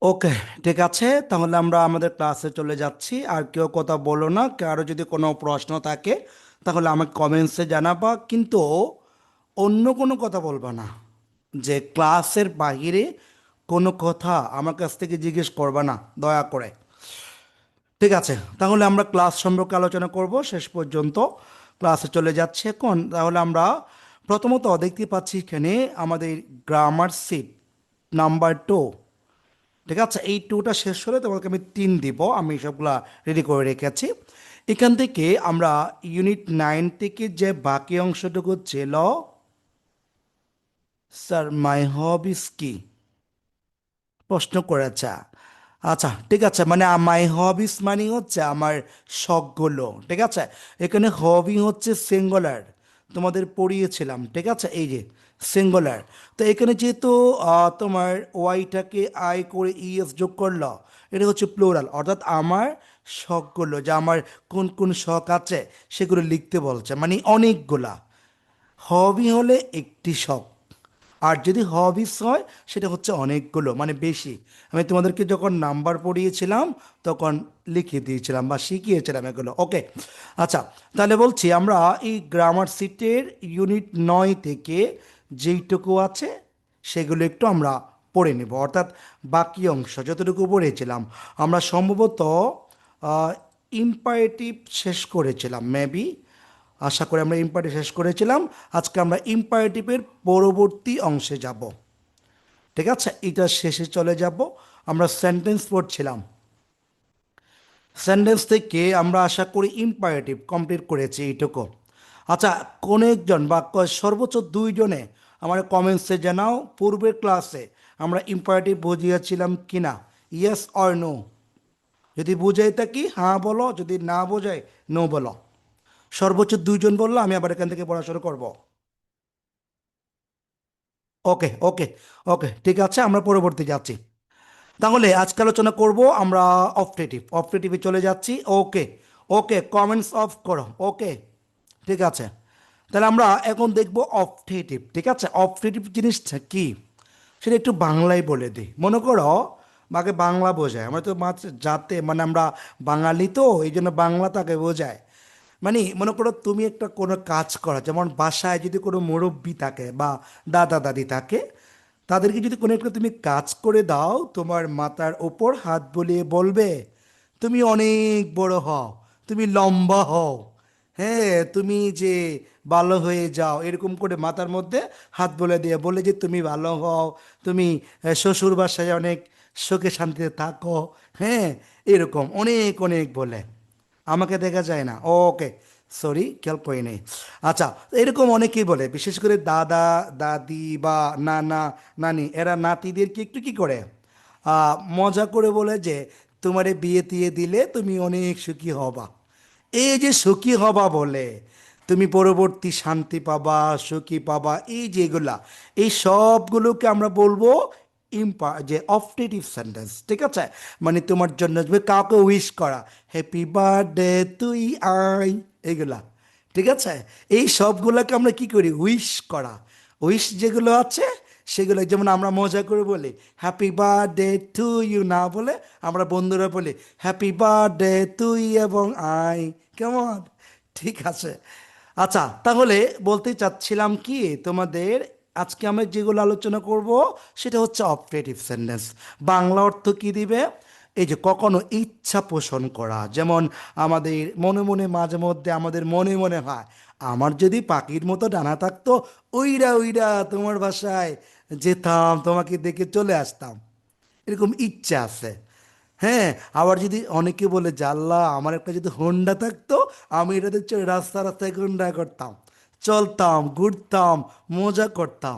ওকে, ঠিক আছে। তাহলে আমরা আমাদের ক্লাসে চলে যাচ্ছি। আর কেউ কথা বলো না। কারো যদি কোনো প্রশ্ন থাকে তাহলে আমাকে কমেন্টসে জানাবা, কিন্তু অন্য কোনো কথা বলবা না। যে ক্লাসের বাইরে কোনো কথা আমার কাছ থেকে জিজ্ঞেস করবা না, দয়া করে। ঠিক আছে, তাহলে আমরা ক্লাস সম্পর্কে আলোচনা করব শেষ পর্যন্ত। ক্লাসে চলে যাচ্ছে এখন। তাহলে আমরা প্রথমত দেখতে পাচ্ছি এখানে আমাদের গ্রামার সিট নাম্বার 2। ঠিক আছে, এই টুটা শেষ হলে তোমাকে আমি 3 দিব। আমি সবগুলা রেডি করে রেখেছি। এখান থেকে আমরা ইউনিট 9 থেকে যে বাকি অংশটুকু ছিল, স্যার মাই হবিস কি প্রশ্ন করেছে। আচ্ছা, ঠিক আছে, মানে মাই হবিস মানে হচ্ছে আমার শখগুলো। ঠিক আছে, এখানে হবি হচ্ছে সিঙ্গুলার, তোমাদের পড়িয়েছিলাম। ঠিক আছে, এই যে সিঙ্গুলার। তো এখানে যেহেতু তোমার ওয়াইটাকে আই করে ইএস যোগ করলো, এটা হচ্ছে প্লুরাল, অর্থাৎ আমার শখগুলো, যে আমার কোন কোন শখ আছে সেগুলো লিখতে বলছে, মানে অনেকগুলা। হবি হলে একটি শখ, আর যদি হবিস হয় সেটা হচ্ছে অনেকগুলো, মানে বেশি। আমি তোমাদেরকে যখন নাম্বার পড়িয়েছিলাম তখন লিখিয়ে দিয়েছিলাম বা শিখিয়েছিলাম এগুলো। ওকে, আচ্ছা, তাহলে বলছি আমরা এই গ্রামার সিটের ইউনিট 9 থেকে যেইটুকু আছে সেগুলো একটু আমরা পড়ে নেব, অর্থাৎ বাকি অংশ যতটুকু পড়েছিলাম। আমরা সম্ভবত ইম্পারেটিভ শেষ করেছিলাম, মেবি। আশা করি আমরা ইম্পারেটিভ শেষ করেছিলাম। আজকে আমরা ইম্পারেটিভের পরবর্তী অংশে যাব। ঠিক আছে, এটা শেষে চলে যাব। আমরা সেন্টেন্স পড়ছিলাম, সেন্টেন্স থেকে আমরা আশা করি ইম্পারেটিভ কমপ্লিট করেছি এইটুকু। আচ্ছা, কোন একজন বা সর্বোচ্চ 2 জনে আমার কমেন্টসে জানাও পূর্বের ক্লাসে আমরা ইম্পারেটিভ বুঝিয়েছিলাম কিনা। Yes or no. যদি বুঝাই থাকি হ্যাঁ বলো, যদি না বোঝাই নো বলো। সর্বোচ্চ 2 জন বললো, আমি আবার এখান থেকে পড়াশোনা করব। ওকে ওকে ওকে, ঠিক আছে, আমরা পরবর্তী যাচ্ছি। তাহলে আজকে আলোচনা করব আমরা অপটেটিভ। অপটেটিভে চলে যাচ্ছি। ওকে ওকে, কমেন্টস অফ করো। ওকে, ঠিক আছে। তাহলে আমরা এখন দেখব অপটেটিভ। ঠিক আছে, অপটেটিভ জিনিসটা কি সেটা একটু বাংলায় বলে দিই। মনে করো, আগে বাংলা বোঝায়, আমরা তো মাত্র যাতে, মানে আমরা বাঙালি তো এই জন্য বাংলা তাকে বোঝায়। মানে মনে করো তুমি একটা কোনো কাজ করো, যেমন বাসায় যদি কোনো মুরব্বি থাকে বা দাদা দাদি থাকে, তাদেরকে যদি কোনো একটা তুমি কাজ করে দাও, তোমার মাথার ওপর হাত বুলিয়ে বলবে, তুমি অনেক বড় হও, তুমি লম্বা হও, হ্যাঁ তুমি যে ভালো হয়ে যাও, এরকম করে মাথার মধ্যে হাত বলে দিয়ে বলে যে তুমি ভালো হও, তুমি শ্বশুর বাসায় অনেক সুখে শান্তিতে থাকো, হ্যাঁ, এরকম অনেক অনেক বলে। আমাকে দেখা যায় না, ওকে, সরি, খেয়াল করি নেই। আচ্ছা, এরকম অনেকেই বলে, বিশেষ করে দাদা দাদি বা নানা নানি, এরা নাতিদেরকে একটু কি করে মজা করে বলে যে তোমারে বিয়ে দিয়ে দিলে তুমি অনেক সুখী হবা। এই যে সুখী হবা বলে, তুমি পরবর্তী শান্তি পাবা, সুখী পাবা, এই যেগুলা, এই সবগুলোকে আমরা বলবো যে অপটেটিভ সেন্টেন্স। ঠিক আছে, মানে তোমার জন্য তুমি কাউকে উইশ করা, হ্যাপি বার্থডে তুই আই, এইগুলা। ঠিক আছে, এই সবগুলোকে আমরা কি করি, উইশ করা। উইশ যেগুলো আছে সেগুলো, যেমন আমরা মজা করে বলি হ্যাপি বার্থডে টু ইউ, না বলে আমরা বন্ধুরা বলি হ্যাপি বার্থডে তুই এবং আই। কেমন? ঠিক আছে। আচ্ছা, তাহলে বলতে চাচ্ছিলাম কি তোমাদের, আজকে আমরা যেগুলো আলোচনা করব সেটা হচ্ছে অপারেটিভ সেন্টেন্স। বাংলা অর্থ কি দিবে? এই যে কখনো ইচ্ছা পোষণ করা, যেমন আমাদের মনে মনে মাঝে মধ্যে আমাদের মনে মনে হয়, আমার যদি পাখির মতো ডানা থাকতো, উইড়া উইড়া তোমার বাসায় যেতাম, তোমাকে দেখে চলে আসতাম, এরকম ইচ্ছা আছে। হ্যাঁ, আবার যদি অনেকে বলে জাল্লা আমার একটা যদি হোন্ডা থাকতো, আমি এটাতে চড়ে রাস্তা রাস্তায় হোন্ডা করতাম, চলতাম, ঘুরতাম, মজা করতাম,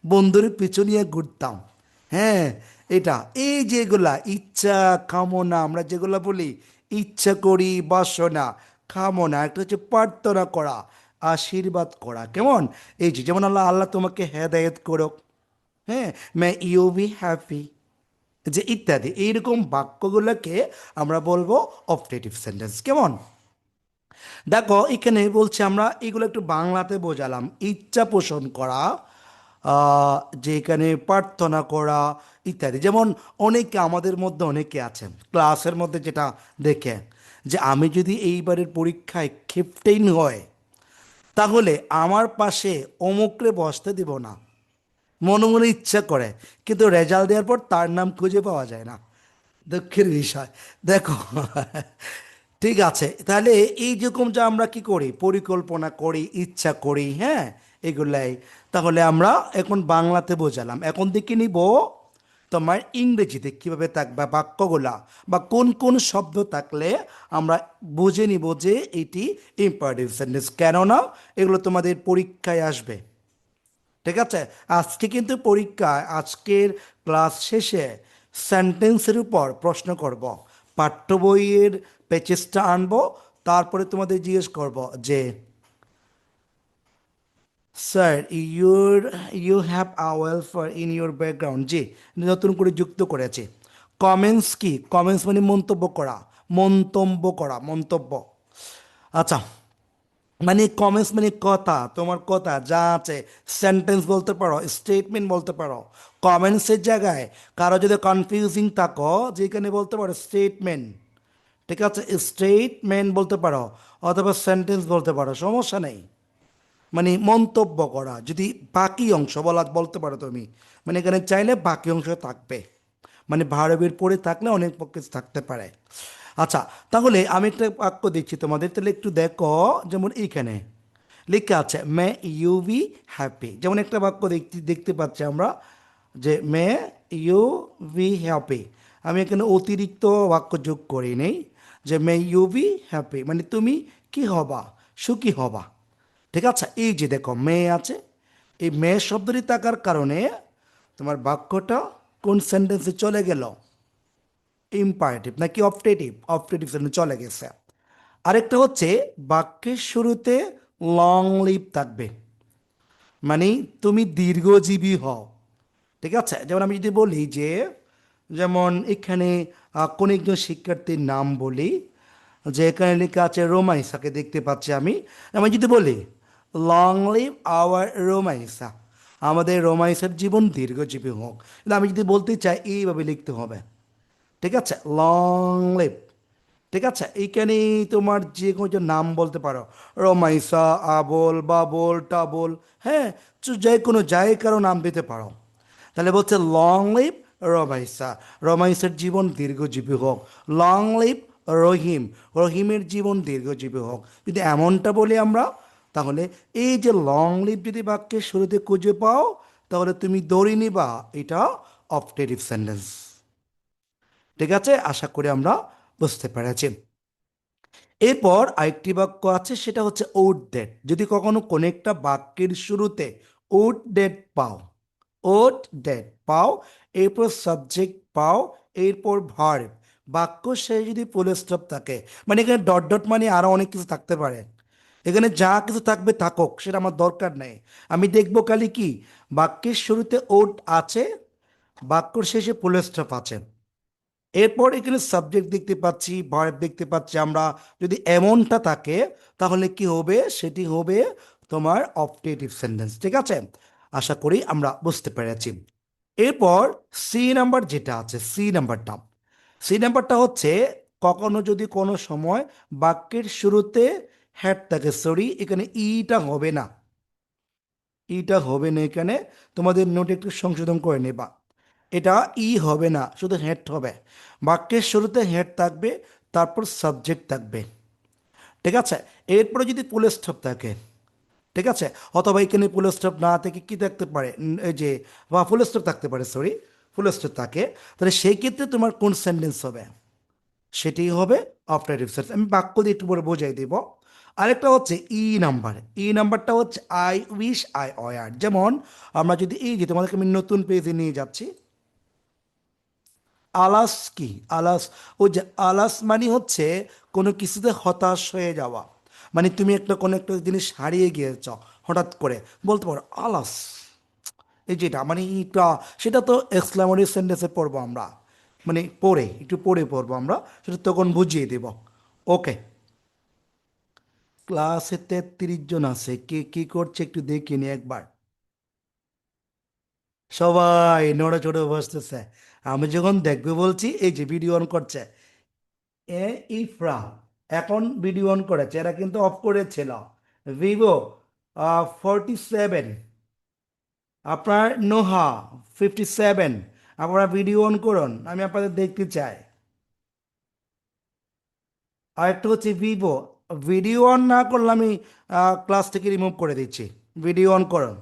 বন্ধুর পিছু নিয়ে ঘুরতাম। হ্যাঁ, এটা এই যেগুলা ইচ্ছা কামনা, আমরা যেগুলা বলি ইচ্ছা করি, বাসনা, কামনা, একটা হচ্ছে প্রার্থনা করা, আশীর্বাদ করা। কেমন? এই যে যেমন আল্লাহ আল্লাহ তোমাকে হেদায়েত করো, হ্যাঁ, মে ইউ বি হ্যাপি, যে ইত্যাদি এইরকম বাক্যগুলোকে আমরা বলবো অপটেটিভ সেন্টেন্স। কেমন? দেখো এখানে বলছে, আমরা এগুলো একটু বাংলাতে বোঝালাম। ইচ্ছা পোষণ করা, যেখানে প্রার্থনা করা ইত্যাদি। যেমন অনেকে আমাদের মধ্যে অনেকে আছেন ক্লাসের মধ্যে যেটা দেখে যে আমি যদি এইবারের পরীক্ষায় ক্যাপ্টেন হয় তাহলে আমার পাশে অমুকরে বসতে দিব না, মনে মনে ইচ্ছা করে, কিন্তু রেজাল্ট দেওয়ার পর তার নাম খুঁজে পাওয়া যায় না। দুঃখের বিষয়। দেখো, ঠিক আছে, তাহলে এই যেরকম যে আমরা কি করি, পরিকল্পনা করি, ইচ্ছা করি, হ্যাঁ, এগুলাই। তাহলে আমরা এখন বাংলাতে বোঝালাম, এখন দেখে নিব তোমার ইংরেজিতে কিভাবে থাকবে বাক্যগুলা, বা কোন কোন শব্দ থাকলে আমরা বুঝে নিব যে এটি ইম্পারেটিভ সেন্টেন্স, কেননা এগুলো তোমাদের পরীক্ষায় আসবে। ঠিক আছে, আজকে কিন্তু পরীক্ষায় আজকের ক্লাস শেষে সেন্টেন্সের উপর প্রশ্ন করব, পাঠ্য বইয়ের পেচেসটা আনবো, তারপরে তোমাদের জিজ্ঞেস করব যে sir your you have a welfare in your background, জি, নতুন করে যুক্ত করেছে। কমেন্টস কি, কমেন্টস মানে মন্তব্য করা, মন্তব্য করা, মন্তব্য। আচ্ছা, মানে কমেন্টস মানে কথা, তোমার কথা যা আছে, সেন্টেন্স বলতে পারো, স্টেটমেন্ট বলতে পারো। কমেন্টসের জায়গায় কারো যদি কনফিউজিং থাকো, যেখানে বলতে পারো স্টেটমেন্ট। ঠিক আছে, স্টেটমেন্ট বলতে পারো, অথবা সেন্টেন্স বলতে পারো, সমস্যা নেই। মানে মন্তব্য করা, যদি বাকি অংশ বলতে পারো তুমি, মানে এখানে চাইলে বাকি অংশ থাকবে, মানে ভার্বের পরে থাকলে অনেক পক্ষে থাকতে পারে। আচ্ছা, তাহলে আমি একটা বাক্য দিচ্ছি তোমাদের, তাহলে একটু দেখো। যেমন এইখানে লেখা আছে মে ইউ বি হ্যাপি, যেমন একটা বাক্য দেখতে দেখতে পাচ্ছি আমরা যে মে ইউ বি হ্যাপি। আমি এখানে অতিরিক্ত বাক্য যোগ করি নেই, যে মে ইউ বি হ্যাপি মানে তুমি কি হবা, সুখী হবা। ঠিক আছে, এই যে দেখো মেয়ে আছে, এই মেয়ে শব্দটি থাকার কারণে তোমার বাক্যটা কোন সেন্টেন্সে চলে গেল, ইম্পারেটিভ নাকি অপটেটিভ, অপটেটিভ সেন্টেন্সে চলে গেছে। আরেকটা হচ্ছে বাক্যের শুরুতে লং লিভ থাকবে, মানে তুমি দীর্ঘজীবী হও। ঠিক আছে, যেমন আমি যদি বলি যে, যেমন এখানে কোন একজন শিক্ষার্থীর নাম বলি, যে এখানে লেখা আছে রোমাইসাকে দেখতে পাচ্ছি আমি। আমি যদি বলি লং লিভ আওয়ার রোমাইসা, আমাদের রোমাইসার জীবন দীর্ঘজীবী হোক, কিন্তু আমি যদি বলতে চাই এইভাবে লিখতে হবে। ঠিক আছে, লং লিভ। ঠিক আছে, এইখানে তোমার যে কোনো নাম বলতে পারো, রমাইসা, আবল, বাবল, টাবল, হ্যাঁ, যে কোনো কারো নাম দিতে পারো। তাহলে বলছে লং লিভ রমাইসা, রমাইসার জীবন দীর্ঘজীবী হোক। লং লিভ রহিম, রহিমের জীবন দীর্ঘজীবী হোক। যদি এমনটা বলি আমরা, তাহলে এই যে লং লিভ যদি বাক্যের শুরুতে খুঁজে পাও, তাহলে তুমি ধরে নিবা এটা অপটেটিভ সেন্টেন্স। ঠিক আছে, আশা করি আমরা বুঝতে পেরেছি। এরপর আরেকটি বাক্য আছে, সেটা হচ্ছে ওট ডেট। যদি কখনো কোনো একটা বাক্যের শুরুতে ওট ডেট পাও, ওট ডেট পাও, এরপর সাবজেক্ট পাও, এরপর ভার্ব, বাক্য শেষে যদি ফুল স্টপ থাকে, মানে এখানে ডট ডট মানে আরো অনেক কিছু থাকতে পারে, এখানে যা কিছু থাকবে থাকুক, সেটা আমার দরকার নেই। আমি দেখবো খালি কি বাক্যের শুরুতে ওট আছে, বাক্যর শেষে ফুল স্টপ আছে, এরপর এখানে সাবজেক্ট দেখতে পাচ্ছি, ভার্ব দেখতে পাচ্ছি আমরা। যদি এমনটা থাকে, তাহলে কি হবে, সেটি হবে তোমার অপটেটিভ সেন্টেন্স। ঠিক আছে, আশা করি আমরা বুঝতে পেরেছি। এরপর সি নাম্বার যেটা আছে, সি নাম্বারটা হচ্ছে কখনো যদি কোনো সময় বাক্যের শুরুতে হ্যাড থাকে, সরি এখানে ইটা হবে না, ইটা হবে না এখানে, তোমাদের নোটে একটু সংশোধন করে নেবা। এটা ই হবে না, শুধু হেড হবে। বাক্যের শুরুতে হেড থাকবে, তারপর সাবজেক্ট থাকবে। ঠিক আছে, এরপরে যদি ফুল স্টপ থাকে, ঠিক আছে, অথবা এখানে ফুল স্টপ না থেকে কি থাকতে পারে, এই যে, বা ফুল স্টপ থাকতে পারে, সরি, ফুল স্টপ থাকে, তাহলে সেই ক্ষেত্রে তোমার কোন সেন্টেন্স হবে, সেটি হবে অপটেটিভ সেন্টেন্স। আমি বাক্য দিয়ে একটু পরে বোঝাই দিব। আরেকটা হচ্ছে নাম্বার, নাম্বারটা হচ্ছে আই উইশ আই ওয়ার। যেমন আমরা যদি এই যে তোমাদেরকে আমি নতুন পেজে নিয়ে যাচ্ছি, আলাস কি, আলাস, ওই যে আলাস মানে হচ্ছে কোনো কিছুতে হতাশ হয়ে যাওয়া, মানে তুমি একটা কোনো একটা জিনিস হারিয়ে গিয়েছ হঠাৎ করে, বলতে পারো আলাস, এই যেটা মানে এটা, সেটা তো এক্সক্লামেটরি সেন্টেন্সে পড়বো আমরা, মানে পড়ে একটু পড়ে পড়বো আমরা, সেটা তখন বুঝিয়ে দেব। ওকে, ক্লাসে 33 জন আছে, কে কি করছে একটু দেখিনি একবার। সবাই নড়ে চড়ে বসতেছে। আমি যখন দেখবে বলছি, এই যে ভিডিও অন করছে এ ইফরা, এখন ভিডিও অন করেছে, এরা কিন্তু অফ করেছিল। ভিভো 47, আপনার নোহা 57। আপনারা ভিডিও অন করুন, আমি আপনাদের দেখতে চাই। আর একটা হচ্ছে ভিভো, ভিডিও অন না করলে আমি ক্লাস থেকে রিমুভ করে দিচ্ছি। ভিডিও অন করুন।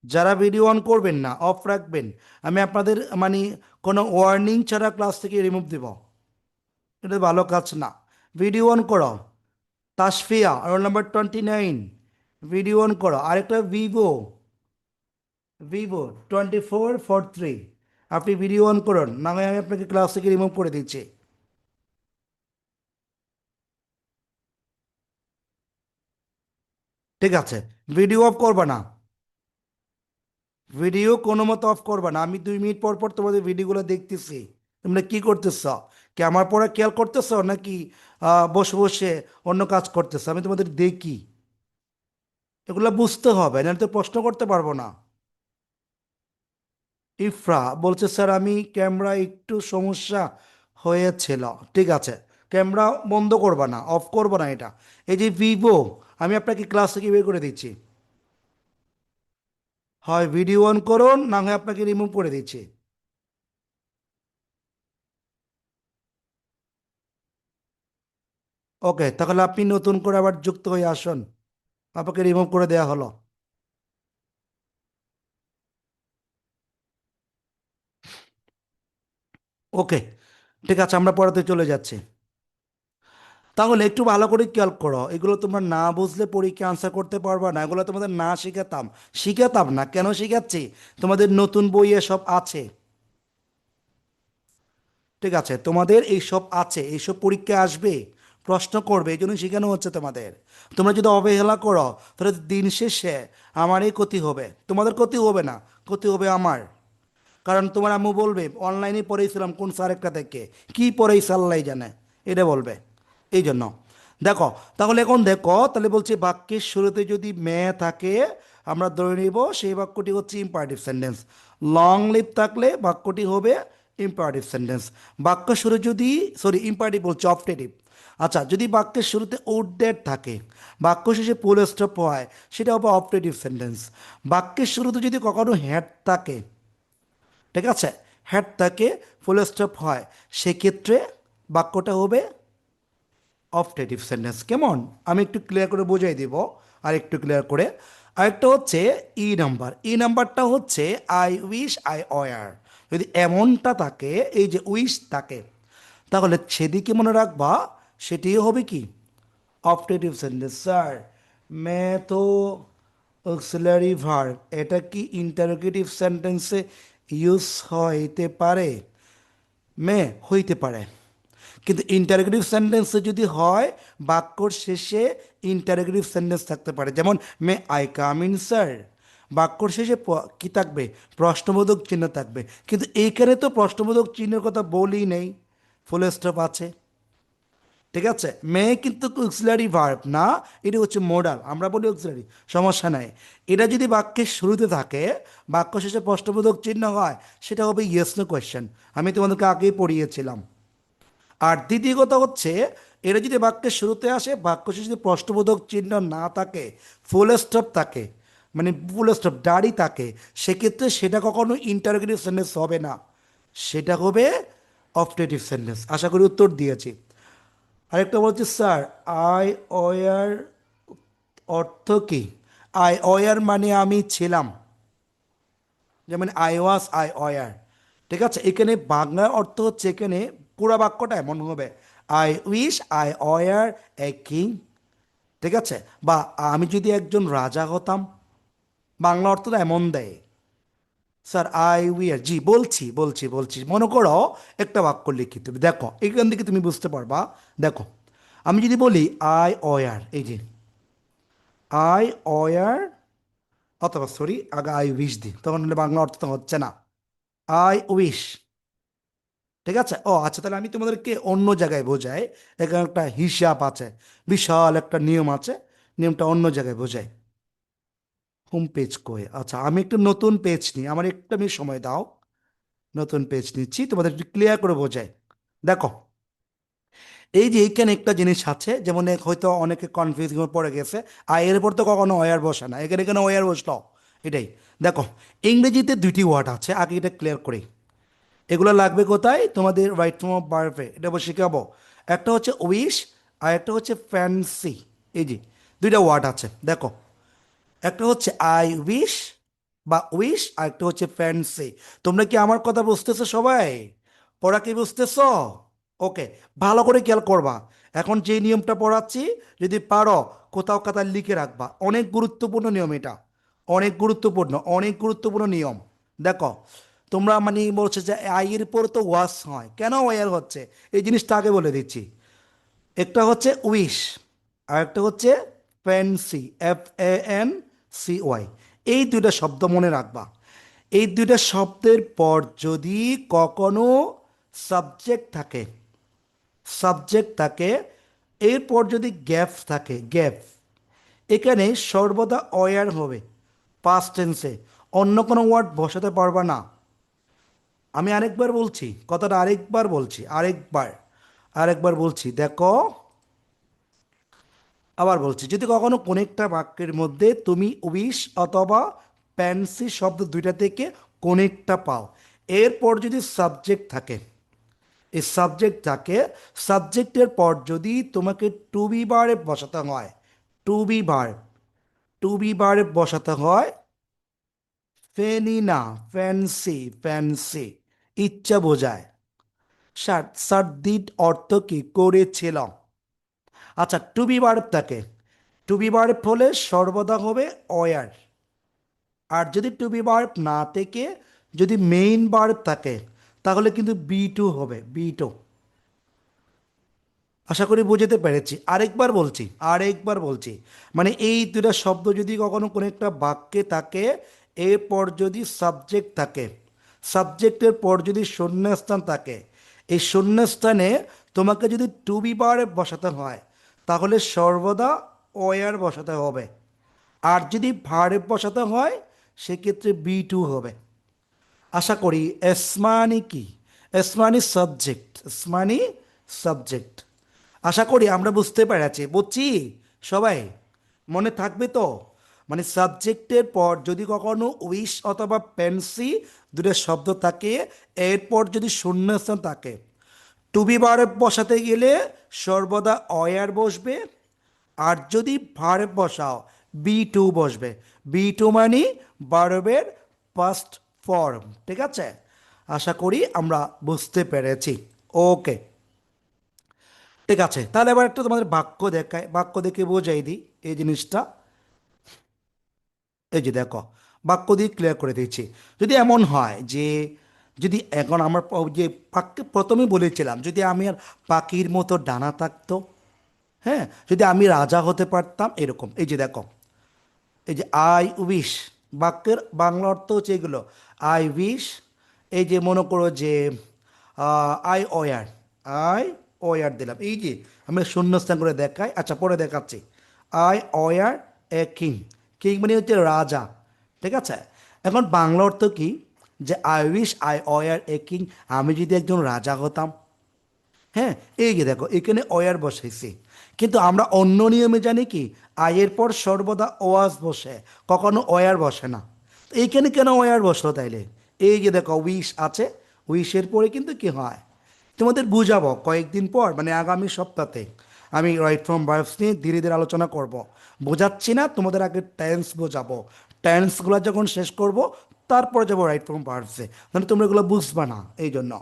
যারা ভিডিও অন করবেন না, অফ রাখবেন, আমি আপনাদের মানে কোনো ওয়ার্নিং ছাড়া ক্লাস থেকে রিমুভ দেব। এটা ভালো কাজ না। ভিডিও অন করো। Tasfia roll number 29, video on করো। আরেকটা ভিভো, ভিভো 2443, আপনি ভিডিও অন করুন, না হয় আমি আপনাকে ক্লাস থেকে রিমুভ করে দিচ্ছি। ঠিক আছে, ভিডিও অফ করবে না। ভিডিও কোনো মতো অফ করবে না। আমি 2 মিনিট পর পর তোমাদের ভিডিওগুলো দেখতেছি। তোমরা কি করতেছ? কি আমার পড়া খেয়াল করতেছ নাকি বসে বসে অন্য কাজ করতেছ? আমি তোমাদের দেখি। এগুলো বুঝতে হবে, না তো প্রশ্ন করতে পারবো না। ইফরা বলছে স্যার আমি ক্যামেরা একটু সমস্যা হয়েছিল। ঠিক আছে, ক্যামেরা বন্ধ করবা না, অফ করবো না এটা। এই যে ভিভো, আমি আপনাকে ক্লাস থেকে বের করে দিচ্ছি। হয় ভিডিও অন করুন, না হয় আপনাকে রিমুভ করে দিচ্ছি। ওকে, তাহলে আপনি নতুন করে আবার যুক্ত হয়ে আসুন। আপনাকে রিমুভ করে দেওয়া হলো। ওকে, ঠিক আছে, আমরা পড়াতে চলে যাচ্ছি। তাহলে একটু ভালো করে খেয়াল করো, এগুলো তোমরা না বুঝলে পরীক্ষা আনসার করতে পারবা না। এগুলো তোমাদের না শিখাতাম, শিখাতাম না কেন শিখাচ্ছি? তোমাদের নতুন বইয়ে সব আছে। ঠিক আছে, তোমাদের এইসব আছে, এইসব পরীক্ষা আসবে, প্রশ্ন করবে, এই জন্য শেখানো হচ্ছে তোমাদের। তোমরা যদি অবহেলা করো, তাহলে দিন শেষে আমারই ক্ষতি হবে, তোমাদের ক্ষতি হবে না, ক্ষতি হবে আমার। কারণ তোমার আম্মু বলবে অনলাইনে পড়েছিলাম কোন স্যার একটা থেকে, কি পড়েছে আল্লাহ জানে, এটা বলবে। এই জন্য দেখো, তাহলে এখন দেখো, তাহলে বলছি বাক্যের শুরুতে যদি মে থাকে, আমরা ধরে নিব সেই বাক্যটি হচ্ছে ইম্পারেটিভ সেন্টেন্স। লং লিভ থাকলে বাক্যটি হবে ইম্পারেটিভ সেন্টেন্স। বাক্য শুরু যদি, সরি ইম্পারেটিভ বলছে, অপটেটিভ। আচ্ছা, যদি বাক্যের শুরুতে উড দ্যাট থাকে, বাক্য শেষে ফুল স্টপ হয়, সেটা হবে অপটেটিভ সেন্টেন্স। বাক্যের শুরুতে যদি কখনো হ্যাড থাকে, ঠিক আছে, হ্যাড থাকে, ফুল স্টপ হয়, সেক্ষেত্রে বাক্যটা হবে অফটেটিভ সেন্টেন্স। কেমন? আমি একটু ক্লিয়ার করে বোঝাই দিব, আর একটু ক্লিয়ার করে। আরেকটা হচ্ছে ই নাম্বার। ই নাম্বারটা হচ্ছে আই উইশ, আই অয়ার। যদি এমনটা থাকে, এই যে উইশ থাকে, তাহলে সেদিকে মনে রাখবা, সেটি হবে কি অফটেটিভ সেন্টেন্স। স্যার মে তো অক্সিলারি ভার্ব, এটা কি ইন্টারোগেটিভ সেন্টেন্সে ইউজ হইতে পারে? মে হইতে পারে, কিন্তু ইন্টারোগেটিভ সেন্টেন্সে যদি হয়, বাক্যর শেষে ইন্টারোগেটিভ সেন্টেন্স থাকতে পারে। যেমন may I come in sir, বাক্যর শেষে কি থাকবে? প্রশ্নবোধক চিহ্ন থাকবে। কিন্তু এইখানে তো প্রশ্নবোধক চিহ্নের কথা বলি নেই, ফুল স্টপ আছে। ঠিক আছে, মে কিন্তু অক্সিলারি ভার্ব না, এটা হচ্ছে মোডাল, আমরা বলি অক্সিলারি, সমস্যা নাই। এটা যদি বাক্যের শুরুতে থাকে, বাক্য শেষে প্রশ্নবোধক চিহ্ন হয়, সেটা হবে ইয়েস নো কোয়েশ্চেন। আমি তোমাদেরকে আগেই পড়িয়েছিলাম। আর দ্বিতীয় কথা হচ্ছে, এটা যদি বাক্যের শুরুতে আসে, বাক্য শেষে যদি প্রশ্নবোধক চিহ্ন না থাকে, ফুল স্টপ থাকে, মানে ফুল স্টপ দাঁড়ি থাকে, সেক্ষেত্রে সেটা কখনো ইন্টারোগেটিভ সেন্টেন্স হবে না, সেটা হবে অপটেটিভ সেন্টেন্স। আশা করি উত্তর দিয়েছি। আরেকটা বলছি স্যার আই ওয়ার অর্থ কি? আই ওয়ার মানে আমি ছিলাম, যেমন আই ওয়াজ, আই ওয়ার। ঠিক আছে, এখানে বাংলা অর্থ হচ্ছে, এখানে পুরো বাক্যটা এমন হবে, I wish I were a king. ঠিক আছে, বা আমি যদি একজন রাজা হতাম, বাংলা অর্থটা এমন দেয়। স্যার আই উইয়ার, জি বলছি বলছি বলছি, মনে করো একটা বাক্য লিখি, তুমি দেখো এখান থেকে তুমি বুঝতে পারবা। দেখো, আমি যদি বলি আই ওয়ার, এই যে আই ওয়ার, অথবা সরি আগে আই উইশ দিই, তখন হলে বাংলা অর্থ তো হচ্ছে না। আই উইশ, ঠিক আছে। ও আচ্ছা, তাহলে আমি তোমাদেরকে অন্য জায়গায় বোঝাই। এখানে একটা হিসাব আছে, বিশাল একটা নিয়ম আছে, নিয়মটা অন্য জায়গায় বোঝাই। হোম পেজ কই? আচ্ছা, আমি একটা নতুন পেজ নিই, আমার একটা মিনিট সময় দাও। নতুন পেজ নিচ্ছি, তোমাদের একটু ক্লিয়ার করে বোঝাই। দেখো, এই যে এইখানে একটা জিনিস আছে, যেমন হয়তো অনেকে কনফিউজ পড়ে গেছে। আর এর পর তো কখনো ওয়ার বসে না, এখানে এখানে ওয়ার বসলো। এটাই দেখো, ইংরেজিতে দুইটি ওয়ার্ড আছে, আগে এটা ক্লিয়ার করি। এগুলো লাগবে কোথায়? তোমাদের রাইট ফর্ম অফ ভার্বে, এটা বসে শেখাবো। একটা হচ্ছে উইশ, আর একটা হচ্ছে ফ্যান্সি। এই যে দুইটা ওয়ার্ড আছে, দেখো। একটা হচ্ছে আই উইশ বা উইশ, আর একটা হচ্ছে ফ্যান্সি। তোমরা কি আমার কথা বুঝতেছো সবাই? পড়া কি বুঝতেছো? ওকে, ভালো করে খেয়াল করবা। এখন যে নিয়মটা পড়াচ্ছি, যদি পারো কোথাও খাতায় লিখে রাখবা, অনেক গুরুত্বপূর্ণ নিয়ম এটা। অনেক গুরুত্বপূর্ণ, অনেক গুরুত্বপূর্ণ নিয়ম। দেখো, তোমরা মানে বলছে যে আইয়ের পর তো ওয়াশ হয়, কেন ওয়ার হচ্ছে? এই জিনিসটা আগে বলে দিচ্ছি। একটা হচ্ছে উইশ, আর একটা হচ্ছে ফ্যান্সি, FANCY। এই দুইটা শব্দ মনে রাখবা। এই দুইটা শব্দের পর যদি কখনো সাবজেক্ট থাকে, সাবজেক্ট থাকে, এরপর যদি গ্যাপ থাকে, গ্যাপ, এখানে সর্বদা অয়ার হবে, পাস্ট টেন্সে। অন্য কোনো ওয়ার্ড বসাতে পারবা না। আমি আরেকবার বলছি কথাটা, আরেকবার বলছি, আরেকবার বলছি, দেখো। আবার বলছি, যদি কখনো কোনো একটা বাক্যের মধ্যে তুমি উইশ অথবা প্যান্সি শব্দ দুইটা থেকে কোনো একটা পাও, এরপর যদি সাবজেক্ট থাকে, এই সাবজেক্ট থাকে, সাবজেক্টের পর যদি তোমাকে টু বি বারে বসাতে হয়, টু বি বার, টু বি বারে বসাতে হয়, ফেনিনা, ফ্যান্সি, ফ্যান্সি, ইচ্ছা বোঝায়। সার্দিট অর্থ কি? করেছিল। আচ্ছা, টু বি ভার্ব থাকে, টু বি ভার্ব হলে সর্বদা হবে অয়ার। আর যদি টু বি ভার্ব না থেকে যদি মেইন ভার্ব থাকে, তাহলে কিন্তু B2 হবে, B2। আশা করি বুঝতে পেরেছি। আরেকবার বলছি, মানে এই দুটা শব্দ যদি কখনো কোনো একটা বাক্যে থাকে, এরপর যদি সাবজেক্ট থাকে, সাবজেক্টের পর যদি শূন্যস্থান থাকে, এই শূন্যস্থানে তোমাকে যদি টু বি ভার্ব বসাতে হয়, তাহলে সর্বদা ওয়ার বসাতে হবে। আর যদি ভার্ব বসাতে হয়, সেক্ষেত্রে B2 হবে। আশা করি এসমানি কি? এসমানি সাবজেক্ট, এসমানি সাবজেক্ট। আশা করি আমরা বুঝতে পেরেছি, বুঝছি সবাই? মনে থাকবে তো? মানে সাবজেক্টের পর যদি কখনো উইশ অথবা পেন্সি দুটো শব্দ থাকে, এরপর যদি শূন্যস্থান থাকে, টু বি ভার্ব বসাতে গেলে সর্বদা অয়ার বসবে। আর যদি ভার্ব বসাও, B2 বসবে। B2 মানে ভার্বের ফার্স্ট ফর্ম, ঠিক আছে? আশা করি আমরা বুঝতে পেরেছি। ওকে, ঠিক আছে, তাহলে এবার একটু তোমাদের বাক্য দেখায়, বাক্য দেখে বোঝাই দিই এই জিনিসটা। এই যে দেখো, বাক্য দিয়ে ক্লিয়ার করে দিচ্ছি। যদি এমন হয় যে, যদি এখন আমার যে বাক্যে প্রথমে বলেছিলাম, যদি আমি আর পাখির মতো ডানা থাকতো, হ্যাঁ, যদি আমি রাজা হতে পারতাম, এরকম। এই যে দেখো, এই যে আই উইশ, বাক্যের বাংলা অর্থ হচ্ছে এগুলো। আই উইশ, এই যে মনে করো যে আই ওয়ার, আই ওয়ার দিলাম, এই যে আমি শূন্যস্থান করে দেখাই। আচ্ছা, পরে দেখাচ্ছি। I were a king, king মানে হচ্ছে রাজা, ঠিক আছে? এখন বাংলা অর্থ কি? যে I wish I were a king, আমি যদি একজন রাজা হতাম। হ্যাঁ, এই যে দেখো, এখানে অয়ার বসাইছি। কিন্তু আমরা অন্য নিয়মে জানি কি, আয়ের পর সর্বদা ওয়াজ বসে, কখনো অয়ার বসে না। তো এইখানে কেন অয়ার বসলো তাইলে? এই যে দেখো, উইশ আছে, উইশের পরে কিন্তু কি হয়, তোমাদের বুঝাবো কয়েকদিন পর, মানে আগামী সপ্তাহে আমি রাইট ফ্রম ভার্বস নিয়ে ধীরে ধীরে আলোচনা করব। বোঝাচ্ছি না, তোমাদের আগে টেন্স বোঝাবো। টেন্সগুলো যখন শেষ করব, তারপরে যাবো রাইট ফ্রম ভার্বসে, মানে তোমরা এগুলো বুঝবা না, এই জন্য।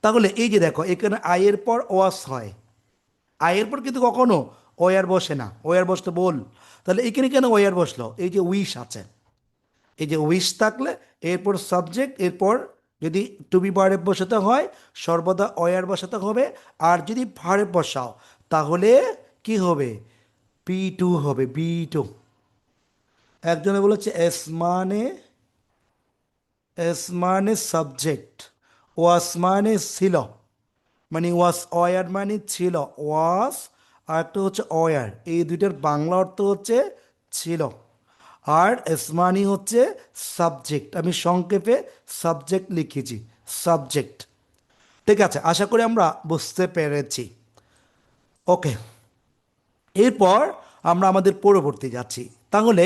তাহলে এই যে দেখো, এখানে আয়ের পর ওয়াস হয়, আয়ের পর কিন্তু কখনো ওয়ার বসে না, ওয়ার বসতে বল। তাহলে এখানে কেন ওয়ার বসলো? এই যে উইশ আছে, এই যে উইশ থাকলে এরপর সাবজেক্ট, এরপর যদি টু বি ভার্ব বসাতে হয়, সর্বদা ওয়ার বসাতে হবে। আর যদি ভার্ব বসাও, তাহলে কি হবে? B2 হবে, B2। একজনে বলেছে এস মানে, এস মানে সাবজেক্ট, ওয়াস মানে ছিল, মানে ওয়াস অয়ার মানে ছিল, ওয়াস, আর একটা হচ্ছে অয়ার, এই দুইটার বাংলা অর্থ হচ্ছে ছিল। আর এস মানে হচ্ছে সাবজেক্ট, আমি সংক্ষেপে সাবজেক্ট লিখেছি, সাবজেক্ট। ঠিক আছে, আশা করি আমরা বুঝতে পেরেছি। ওকে, এরপর আমরা আমাদের পরবর্তী যাচ্ছি। তাহলে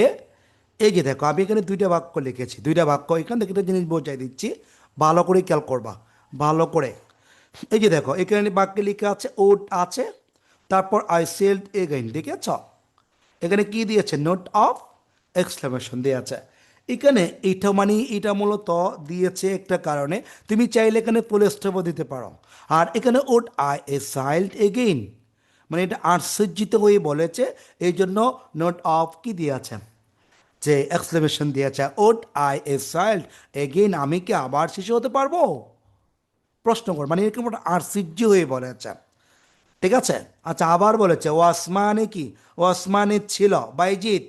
এই যে দেখো, আমি এখানে দুইটা বাক্য লিখেছি, দুইটা বাক্য, এখান থেকে একটা জিনিস বোঝাই দিচ্ছি, ভালো করে খেয়াল করবা, ভালো করে। এই যে দেখো, এখানে বাক্যে লেখা আছে ওট আছে, তারপর আই সেল্ড এগেইন, দেখেছ? এখানে কি দিয়েছে? নোট অফ এক্সক্লামেশন দিয়েছে। এখানে এটা মানে এটা মূলত দিয়েছে একটা কারণে, তুমি চাইলে এখানে ফুল স্টপও দিতে পারো। আর এখানে ওট আই এ সাইল্ড এগেইন, মানে এটা আশ্চর্যিত হয়ে বলেছে, এই জন্য নোট অফ কি দিয়েছে, যে এক্সক্লেমেশন দিয়েছে, ওট আই এ চাইল্ড এগেইন, আমি কি আবার শিশু হতে পারবো? প্রশ্ন কর, মানে এরকম একটা আশ্চর্য হয়ে বলেছে। ঠিক আছে, আচ্ছা, আবার বলেছে ওয়াসমানে কি, ওয়াসমানে ছিল বাইজিৎ,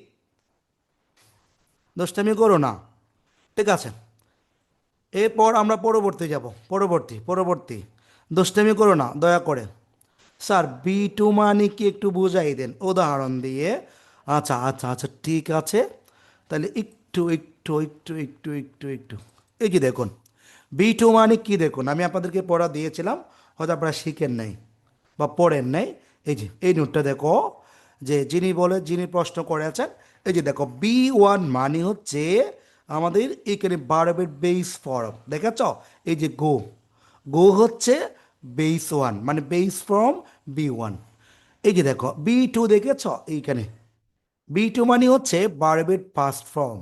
দোষটামি করো না। ঠিক আছে, এরপর আমরা পরবর্তী যাব, পরবর্তী পরবর্তী, দোষটামি করো না দয়া করে। স্যার বি টু মানে কি একটু বুঝাই দেন উদাহরণ দিয়ে। আচ্ছা আচ্ছা আচ্ছা, ঠিক আছে, তাহলে একটু একটু একটু একটু একটু একটু, এই যে দেখুন, বি টু মানে কি দেখুন, আমি আপনাদেরকে পড়া দিয়েছিলাম, হয়তো আপনারা শিখেন নাই বা পড়েন নাই। এই যে এই নোটটা দেখো, যে যিনি বলে, যিনি প্রশ্ন করেছেন, এই যে দেখো বি ওয়ান মানে হচ্ছে আমাদের এখানে ভার্বের বেস ফর্ম, দেখেছ? এই যে গো, গো হচ্ছে বেস ওয়ান, মানে বেস ফর্ম বি ওয়ান। এই যে দেখো বি টু দেখেছ এইখানে, বি টু মানে হচ্ছে ভার্বের পাস্ট ফর্ম,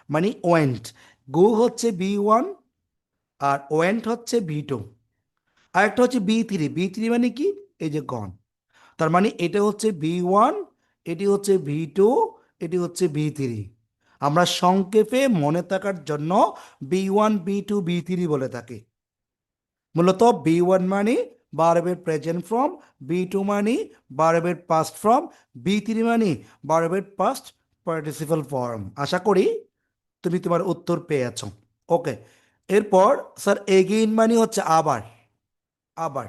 মানে ওয়েন্ট। গো হচ্ছে বি ওয়ান, আর ওয়েন্ট হচ্ছে বি টু। আরেকটা হচ্ছে বি থ্রি, বি থ্রি মানে কি, এই যে গন। তার মানে এটা হচ্ছে বি ওয়ান, এটি হচ্ছে ভি টু, এটি হচ্ছে বি থ্রি। আমরা সংক্ষেপে মনে থাকার জন্য B one B two B three বলে থাকি। মূলত বি ওয়ান মানে ভার্বের প্রেজেন্ট ফর্ম, বি টু মানে ভার্বের পাস্ট ফর্ম, বি থ্রি মানে ভার্বের পাস্ট পার্টিসিপাল ফর্ম। আশা করি তুমি তোমার উত্তর পেয়েছো। ওকে, এরপর স্যার এগেইন মানে হচ্ছে আবার, আবার।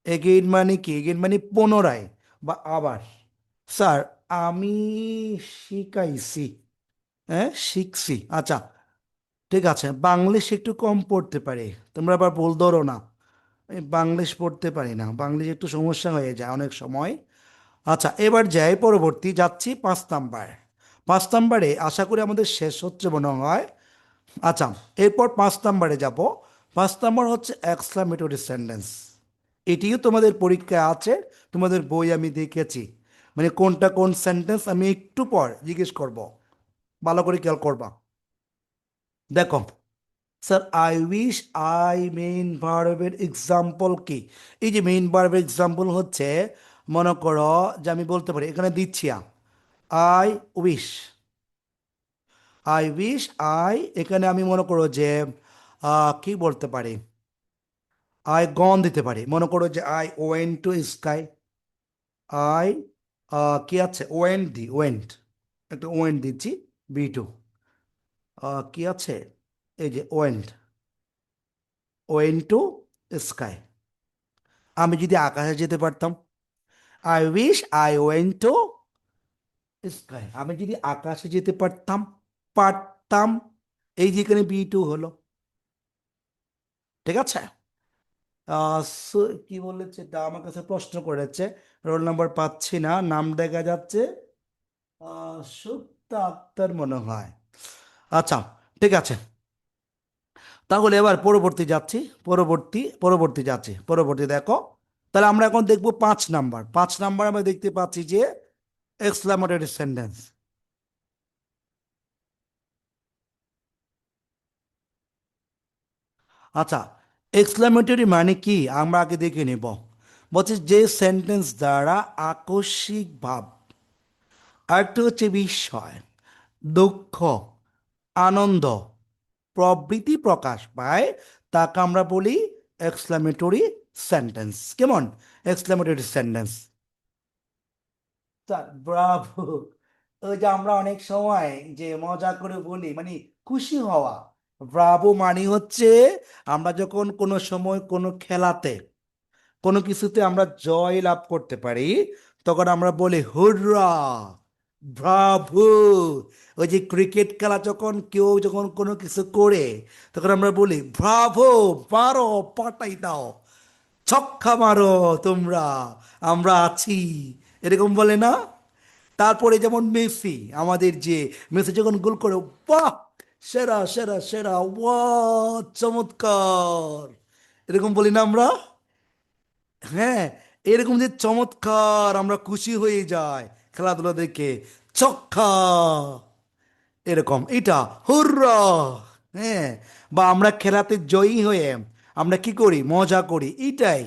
এগেইন মানে কি? এগেইন মানে পুনরায় বা আবার। স্যার আমি শিখাইছি, হ্যাঁ শিখছি, আচ্ছা ঠিক আছে, বাংলিশ একটু কম পড়তে পারি, তোমরা আবার ভুল ধরো না, এই বাংলিশ পড়তে পারি না, বাংলিশ একটু সমস্যা হয়ে যায় অনেক সময়। আচ্ছা, এবার যাই পরবর্তী, যাচ্ছি 5 নাম্বার। 5 নাম্বারে আশা করি আমাদের শেষ হচ্ছে মনে হয়। আচ্ছা, এরপর 5 নাম্বারে যাব। 5 নাম্বার হচ্ছে এক্সক্লামেটরি সেন্টেন্স, এটিও তোমাদের পরীক্ষায় আছে, তোমাদের বই আমি দেখেছি, মানে কোনটা কোন সেন্টেন্স আমি একটু পর জিজ্ঞেস করব, ভালো করে খেয়াল করবা। দেখো sir I wish, I main ভার্বের এক্সাম্পল কি? এই যে মেইন ভার্বের এক্সাম্পল হচ্ছে, মনে করো যে আমি বলতে পারি, এখানে দিচ্ছি I wish, I wish, I, এখানে আমি মনে করো যে কি বলতে পারি, আই গন দিতে পারি, মনে করো যে I went to sky, I কি আছে, ওয়েন্ট দি, ওয়েন্ট, একটা ওয়েন্ট দিচ্ছি, বি টু, কি আছে, এই যে ওয়েন্ট, ওয়েন্ট টু স্কাই। আমি যদি আকাশে যেতে পারতাম, I wish I went to sky, আমি যদি আকাশে যেতে পারতাম, পারতাম, এই যেখানে বি টু হলো। ঠিক আছে, কি বলেছে এটা আমার কাছে প্রশ্ন করেছে, রোল নাম্বার পাচ্ছি না, নাম দেখা যাচ্ছে সুপ্তা আক্তার মনে হয়। আচ্ছা, ঠিক আছে, তাহলে এবার পরবর্তী যাচ্ছি, পরবর্তী পরবর্তী যাচ্ছি, পরবর্তী দেখো। তাহলে আমরা এখন দেখব 5 নাম্বার। 5 নাম্বার আমরা দেখতে পাচ্ছি যে এক্সক্লামেটরি সেন্টেন্স। আচ্ছা, এক্সক্লামেটরি মানে কি আমরা আগে দেখে নেব। বলছে যে সেন্টেন্স দ্বারা আকস্মিক ভাব, আরেকটা হচ্ছে বিস্ময়, দুঃখ, আনন্দ প্রভৃতি প্রকাশ পায়, তাকে আমরা বলি এক্সক্লামেটরি সেন্টেন্স। কেমন? Exclamatory sentence. ব্রাভো, ওই যে আমরা অনেক সময় যে মজা করে বলি, মানে খুশি হওয়া, ব্রাভো মানে হচ্ছে আমরা যখন কোনো সময় কোনো খেলাতে, কোনো কিছুতে আমরা জয় লাভ করতে পারি, তখন আমরা বলি হুররা, ব্রাভো। ওই যে ক্রিকেট খেলা যখন কেউ যখন কোনো কিছু করে তখন আমরা বলি ব্রাভো, মারো, পাটাই দাও, ছক্কা মারো তোমরা, আমরা আছি, এরকম বলে না? তারপরে যেমন মেসি, আমাদের যে মেসি যখন গোল করে, বাহ, সেরা সেরা সেরা, ওয়াও চমৎকার, এরকম বলি না আমরা? হ্যাঁ, এরকম যে চমৎকার, আমরা খুশি হয়ে যাই খেলাধুলা দেখে, ছক্কা, এরকম এটা, হুররা। হ্যাঁ, বা আমরা খেলাতে জয়ী হয়ে আমরা কি করি, মজা করি, এটাই।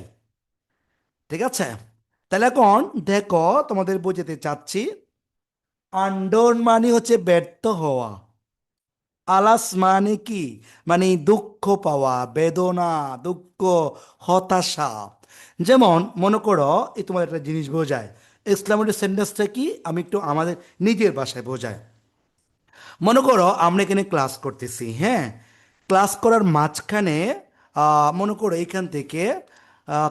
ঠিক আছে, তাহলে এখন দেখো, তোমাদের বোঝাতে চাচ্ছি, আন্ডোর মানে হচ্ছে ব্যর্থ হওয়া, আলাস মানে কি, মানে দুঃখ পাওয়া, বেদনা, দুঃখ, হতাশা। যেমন মনে করো, এই তোমার একটা জিনিস বোঝায়, ইসলামের সেন্টেন্সটা কি, আমি একটু আমাদের নিজের ভাষায় বোঝায়। মনে করো আমরা এখানে ক্লাস করতেছি, হ্যাঁ, ক্লাস করার মাঝখানে মনে করো এখান থেকে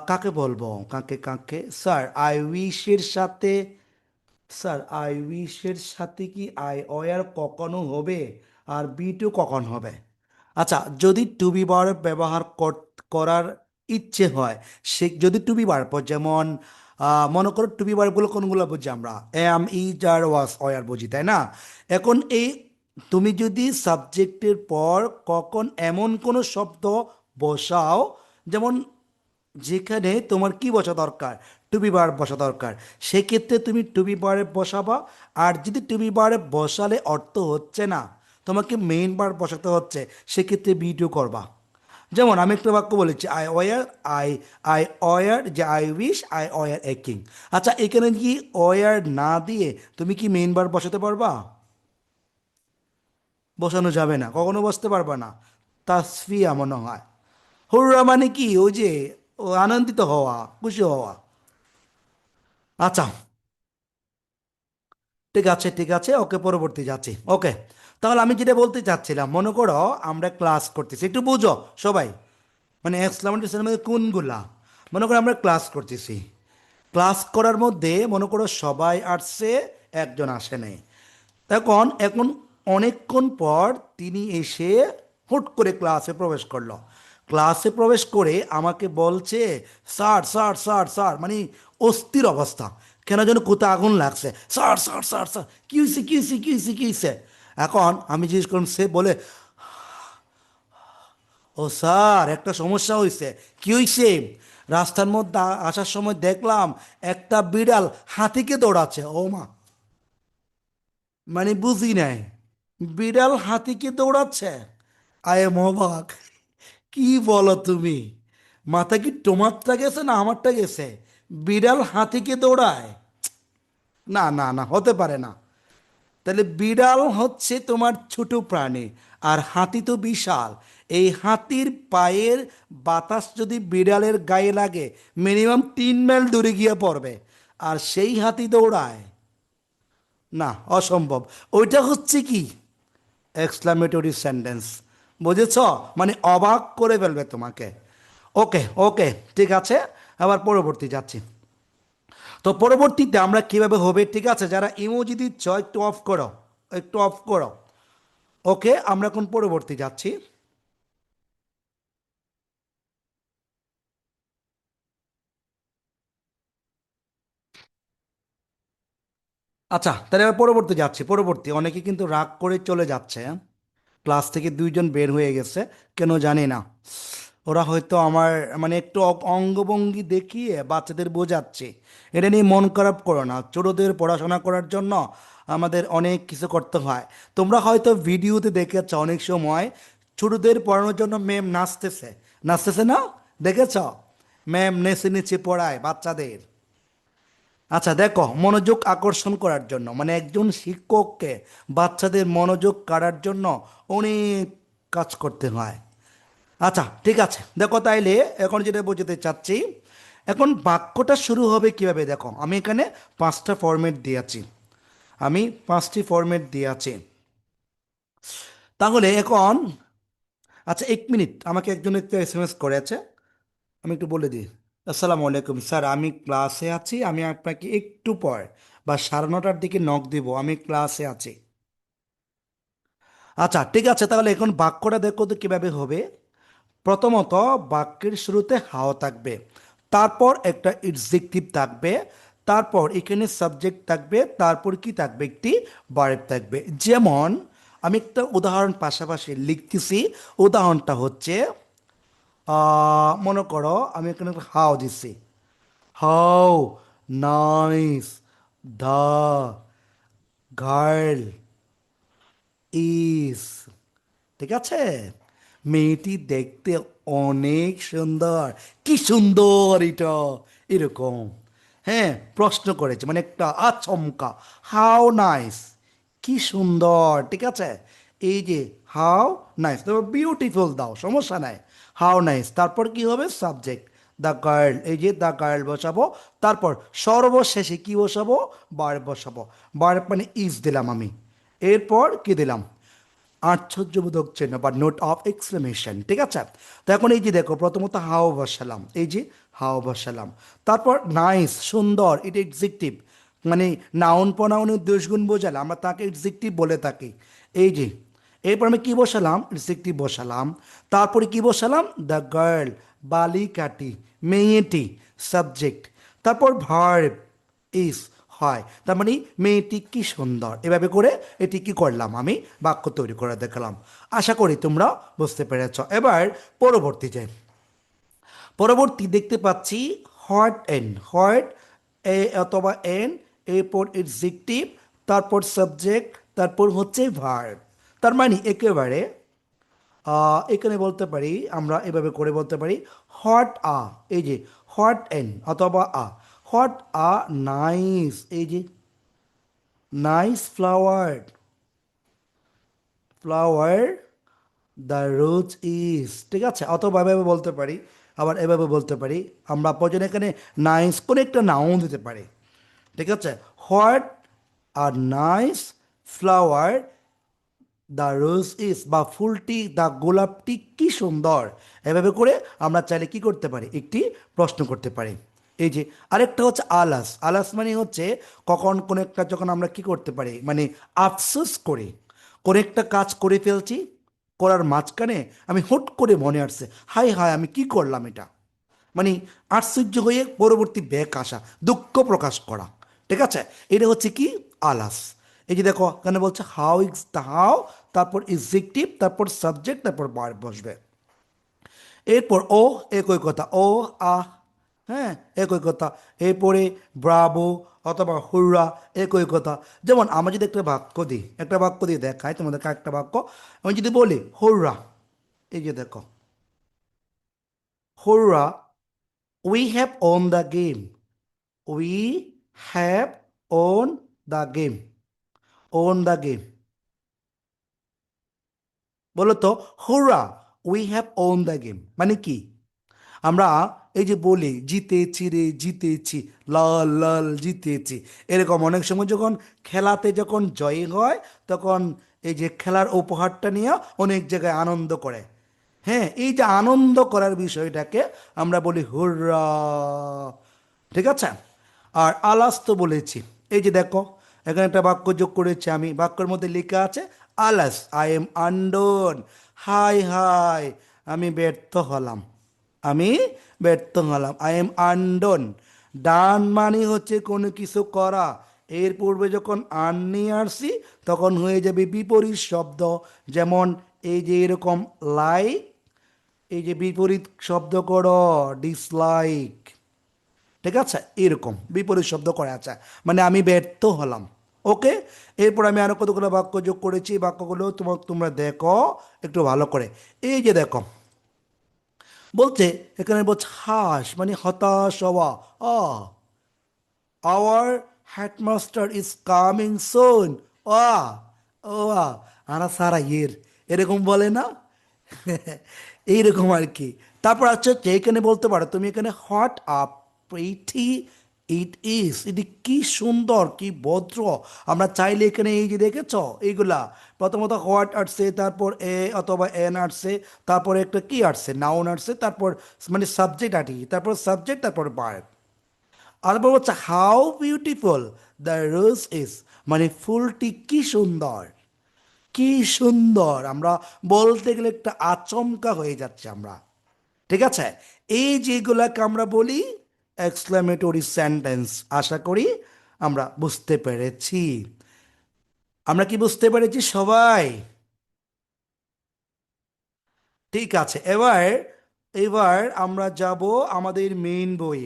কাকে বলবো, কাকে কাকে, স্যার আই উইশের সাথে, স্যার আই উইশের সাথে কি আই ওয়ার কখনো হবে, আর বি টু কখন হবে? আচ্ছা, যদি টু বি বার ব্যবহার করার ইচ্ছে হয়, সে যদি টু বি বার, যেমন মনে করো টু বি বারগুলো কোনগুলো বুঝি আমরা, am is are was were বুঝি, তাই না? এখন এই, তুমি যদি সাবজেক্টের পর কখন এমন কোনো শব্দ বসাও, যেমন যেখানে তোমার কি বসা দরকার, টু বি বার বসা দরকার, সেক্ষেত্রে তুমি টু বি বারে বসাবা। আর যদি টু বি বারে বসালে অর্থ হচ্ছে না, তোমাকে মেইন বার বসাতে হচ্ছে, সেক্ষেত্রে বি টু করবা। যেমন আমি একটা বাক্য বলেছি, I were, I I were, যে I wish, I were a king. আচ্ছা, এখানে কি ওয়ার না দিয়ে তুমি কি মেইন বার বসাতে পারবা? বসানো যাবে না, কখনো বসতে পারবা না। তাসফিয়া মনে হয়। হুররা মানে কি, ওই যে ও আনন্দিত হওয়া, খুশি হওয়া। আচ্ছা, ঠিক আছে ঠিক আছে, ওকে, পরবর্তী যাচ্ছি, ওকে। তাহলে আমি যেটা বলতে চাচ্ছিলাম, মনে করো আমরা ক্লাস করতেছি, একটু বুঝো সবাই, মানে এক্সক্লামেটরি মধ্যে কোনগুলা, মনে করো আমরা ক্লাস করতেছি, ক্লাস করার মধ্যে মনে করো সবাই আসছে, একজন আসে নাই। এখন এখন অনেকক্ষণ পর তিনি এসে হুট করে ক্লাসে প্রবেশ করলো। ক্লাসে প্রবেশ করে আমাকে বলছে, স্যার স্যার স্যার স্যার, মানে অস্থির অবস্থা, কেন যেন কোথাও আগুন লাগছে, স্যার স্যার স্যার স্যার, কী হয়েছে কী হয়েছে কী হয়েছে কী হয়েছে? এখন আমি জিজ্ঞেস করলাম, সে বলে, ও স্যার, একটা সমস্যা হয়েছে। কি হয়েছে? রাস্তার মধ্যে আসার সময় দেখলাম একটা বিড়াল হাতিকে দৌড়াচ্ছে। ও মা, মানে বুঝি নাই, বিড়াল হাতিকে দৌড়াচ্ছে, আয় এম অবাক। কি বলো তুমি? মাথা কি তোমারটা গেছে না আমারটা গেছে? বিড়াল হাতিকে দৌড়ায়? না না না, হতে পারে না। তাহলে বিড়াল হচ্ছে তোমার ছোট প্রাণী, আর হাতি তো বিশাল। এই হাতির পায়ের বাতাস যদি বিড়ালের গায়ে লাগে, মিনিমাম 3 মাইল দূরে গিয়ে পড়বে, আর সেই হাতি দৌড়ায়? না, অসম্ভব। ওইটা হচ্ছে কি, এক্সক্লামেটরি সেন্টেন্স, বুঝেছ? মানে অবাক করে ফেলবে তোমাকে। ওকে ওকে, ঠিক আছে, আবার পরবর্তী যাচ্ছি। তো পরবর্তীতে আমরা কিভাবে হবে, ঠিক আছে, যারা ইমোজি দিচ্ছ একটু অফ করো, একটু অফ করো। ওকে, আমরা এখন পরবর্তী যাচ্ছি। আচ্ছা, তাহলে এবার পরবর্তী যাচ্ছি, পরবর্তী, অনেকে কিন্তু রাগ করে চলে যাচ্ছে, হ্যাঁ? ক্লাস থেকে 2 জন বের হয়ে গেছে, কেন জানি না। ওরা হয়তো আমার, মানে একটু অঙ্গভঙ্গি দেখিয়ে বাচ্চাদের বোঝাচ্ছে। এটা নিয়ে মন খারাপ করো না, ছোটদের পড়াশোনা করার জন্য আমাদের অনেক কিছু করতে হয়। তোমরা হয়তো ভিডিওতে দেখেছ অনেক সময় ছোটদের পড়ানোর জন্য ম্যাম নাচতেছে, নাচতেছে না? দেখেছ? ম্যাম নেচে নেচে পড়ায় বাচ্চাদের। আচ্ছা দেখো, মনোযোগ আকর্ষণ করার জন্য, মানে একজন শিক্ষককে বাচ্চাদের মনোযোগ কাড়ার জন্য অনেক কাজ করতে হয়। আচ্ছা, ঠিক আছে, দেখো তাইলে এখন যেটা বোঝাতে চাচ্ছি, এখন বাক্যটা শুরু হবে কিভাবে, দেখো আমি এখানে 5টা ফরম্যাট দিয়েছি, আমি 5টি ফরম্যাট দিয়েছি। তাহলে এখন, আচ্ছা 1 মিনিট, আমাকে একজন একটু এসএমএস করেছে, আমি একটু বলে দিই। আসসালামু আলাইকুম স্যার, আমি ক্লাসে আছি, আমি আপনাকে একটু পর, বা 9:30টার দিকে নক দিব, আমি ক্লাসে আছি। আচ্ছা ঠিক আছে, তাহলে এখন বাক্যটা দেখো তো কিভাবে হবে। প্রথমত বাক্যের শুরুতে হাও থাকবে, তারপর একটা এডজেক্টিভ থাকবে, তারপর এখানে সাবজেক্ট থাকবে, তারপর কি থাকবে, একটি ভার্ব থাকবে। যেমন আমি একটা উদাহরণ পাশাপাশি লিখতেছি। উদাহরণটা হচ্ছে মনে করো আমি এখানে একটা হাও দিচ্ছি। How nice the girl is, ঠিক আছে, মেয়েটি দেখতে অনেক সুন্দর। কি সুন্দর এটা, এরকম। হ্যাঁ, প্রশ্ন করেছে মানে একটা আচমকা, হাউ নাইস, কি সুন্দর, ঠিক আছে। এই যে হাউ নাইস, তারপর বিউটিফুল দাও, সমস্যা নাই। হাউ নাইস, তারপর কি হবে, সাবজেক্ট দ্য গার্ল, এই যে দ্য গার্ল বসাবো। তারপর সর্বশেষে কি বসাবো, ভার্ব বসাবো। ভার্ব মানে ইজ দিলাম আমি। এরপর কি দিলাম, আশ্চর্যবোধক চিহ্ন বা নোট অফ এক্সক্লেমেশন, ঠিক আছে। তো এখন এই যে দেখো, প্রথমত হাও বসালাম, এই যে হাও বসালাম। তারপর নাইস, সুন্দর, এটা এক্সিকটিভ, মানে নাউন প্রনাউনের দুষ্গুণ বোঝালে আমরা তাকে এক্সিকটিভ বলে থাকি। এই যে এরপর আমি কি বসালাম, এক্সিকটিভ বসালাম। তারপরে কি বসালাম, দ্য গার্ল, বালিকাটি, মেয়েটি, সাবজেক্ট। তারপর ভার্ব ইস, হয়, তার মানে মেয়েটি কি সুন্দর। এভাবে করে এটি কি করলাম, আমি বাক্য তৈরি করে দেখালাম। আশা করি তোমরা বুঝতে পেরেছ। এবার পরবর্তী যাই। পরবর্তী দেখতে পাচ্ছি হোয়াট এন, হোয়াট এ অথবা এন, এরপর এডজেক্টিভ, তারপর সাবজেক্ট, তারপর হচ্ছে ভার্ব। তার মানে একেবারে এখানে বলতে পারি, আমরা এভাবে করে বলতে পারি হোয়াট আ, এই যে হোয়াট এন অথবা হোয়াট আ নাইস, এই যে nice flower, flower the rose is, ঠিক আছে। অথবা এভাবে বলতে পারি, আবার এভাবে বলতে পারি, আমরা প্রয়োজন এখানে নাইস করে একটা নাউন দিতে পারি, ঠিক আছে। What are nice flower the rose is, বা ফুলটি দ্য গোলাপটি কি সুন্দর। এভাবে করে আমরা চাইলে কি করতে পারি, একটি প্রশ্ন করতে পারি। এই যে আরেকটা হচ্ছে আলাস, আলাস মানে হচ্ছে কখন কোন একটা, যখন আমরা কি করতে পারি, মানে আফসোস করে কোন একটা কাজ করে ফেলছি, করার মাঝখানে আমি হুট করে মনে আসছে, হায় হায় আমি কি করলাম এটা, মানে আশ্চর্য হয়ে পরবর্তী ব্যাক আসা, দুঃখ প্রকাশ করা, ঠিক আছে। এটা হচ্ছে কি, আলাস। এই যে দেখো এখানে বলছে হাউ ইজ দ্য হাউ, তারপর ইজেক্টিভ, তারপর সাবজেক্ট, তারপর ভার্ব বসবে। এরপর ও, একই কথা, ও আহ, হ্যাঁ, একই কথা। এরপরে ব্রাভো অথবা হুররা, একই কথা। যেমন আমরা যদি একটা বাক্য দিয়ে দেখাই তোমাদেরকে, একটা বাক্য আমি যদি বলি হুররা, এই যে দেখো হুররা, we have won the game, we have won the game, on the game, বলো তো, হুররা, we have won the game মানে কি। আমরা এই যে বলি জিতেছি রে জিতেছি, লাল লাল জিতেছি, এরকম অনেক সময় যখন খেলাতে যখন জয় হয়, তখন এই যে খেলার উপহারটা নিয়ে অনেক জায়গায় আনন্দ করে। হ্যাঁ, এই যে আনন্দ করার বিষয়টাকে আমরা বলি হুররা, ঠিক আছে। আর আলাস তো বলেছি, এই যে দেখো এখানে একটা বাক্য যোগ করেছি আমি, বাক্যের মধ্যে লেখা আছে আলাস, আই এম আন্ডন, হাই হাই আমি ব্যর্থ হলাম, আমি ব্যর্থ হলাম, আই এম আন্ডন। ডান মানে হচ্ছে কোনো কিছু করা, এর পূর্বে যখন আন নিয়ে আসছি তখন হয়ে যাবে বিপরীত শব্দ। যেমন এই যে এরকম লাইক, এই যে বিপরীত শব্দ করো ডিসলাইক, ঠিক আছে, এরকম বিপরীত শব্দ করা আছে, মানে আমি ব্যর্থ হলাম। ওকে, এরপর আমি আরো কতগুলো বাক্য যোগ করেছি, বাক্যগুলো তোমরা দেখো একটু ভালো করে। এই যে দেখো বলছে, এখানে বলছে হাস মানে হতাশ হওয়া, ah our headmaster is coming soon, আ ও আনা সারা ইয়ের, এরকম বলে না এইরকম আর কি। তারপর আচ্ছা হচ্ছে এখানে বলতে পারো তুমি, এখানে hot up pretty it is, এটি কি সুন্দর কি ভদ্র। আমরা চাইলে এখানে এই যে দেখেছো এইগুলা, প্রথমত হোয়াট আসছে, তারপর এ অথবা এন আসছে, তারপর একটা কি আসছে, নাউন আসছে, তারপর মানে সাবজেক্ট আটি, তারপর সাবজেক্ট, তারপর ভার্ব। আর বলবো হচ্ছে how beautiful the rose is, মানে ফুলটি কি সুন্দর, কি সুন্দর। আমরা বলতে গেলে একটা আচমকা হয়ে যাচ্ছে আমরা। ঠিক আছে, এই যেগুলাকে আমরা বলি এক্সক্লামেটরি সেন্টেন্স। আশা করি আমরা বুঝতে পেরেছি। আমরা কি বুঝতে পেরেছি সবাই? ঠিক আছে, এবার এবার আমরা যাব আমাদের মেইন বই।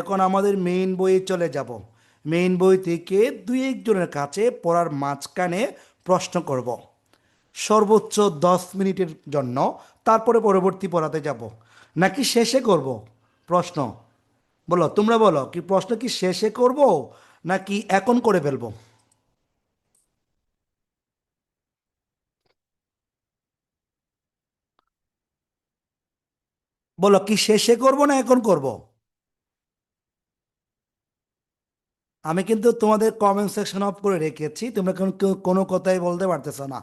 এখন আমাদের মেইন বইয়ে চলে যাব। মেইন বই থেকে দুই একজনের কাছে পড়ার মাঝখানে প্রশ্ন করব, সর্বোচ্চ 10 মিনিটের জন্য। তারপরে পরবর্তী পড়াতে যাব, নাকি শেষে করব প্রশ্ন? বলো, তোমরা বলো, কি প্রশ্ন কি শেষে করব নাকি এখন করে ফেলবো? বলো, কি শেষে করব না এখন করব? আমি কিন্তু তোমাদের কমেন্ট সেকশন অফ করে রেখেছি, তোমরা কোনো কথাই বলতে পারতেছো না।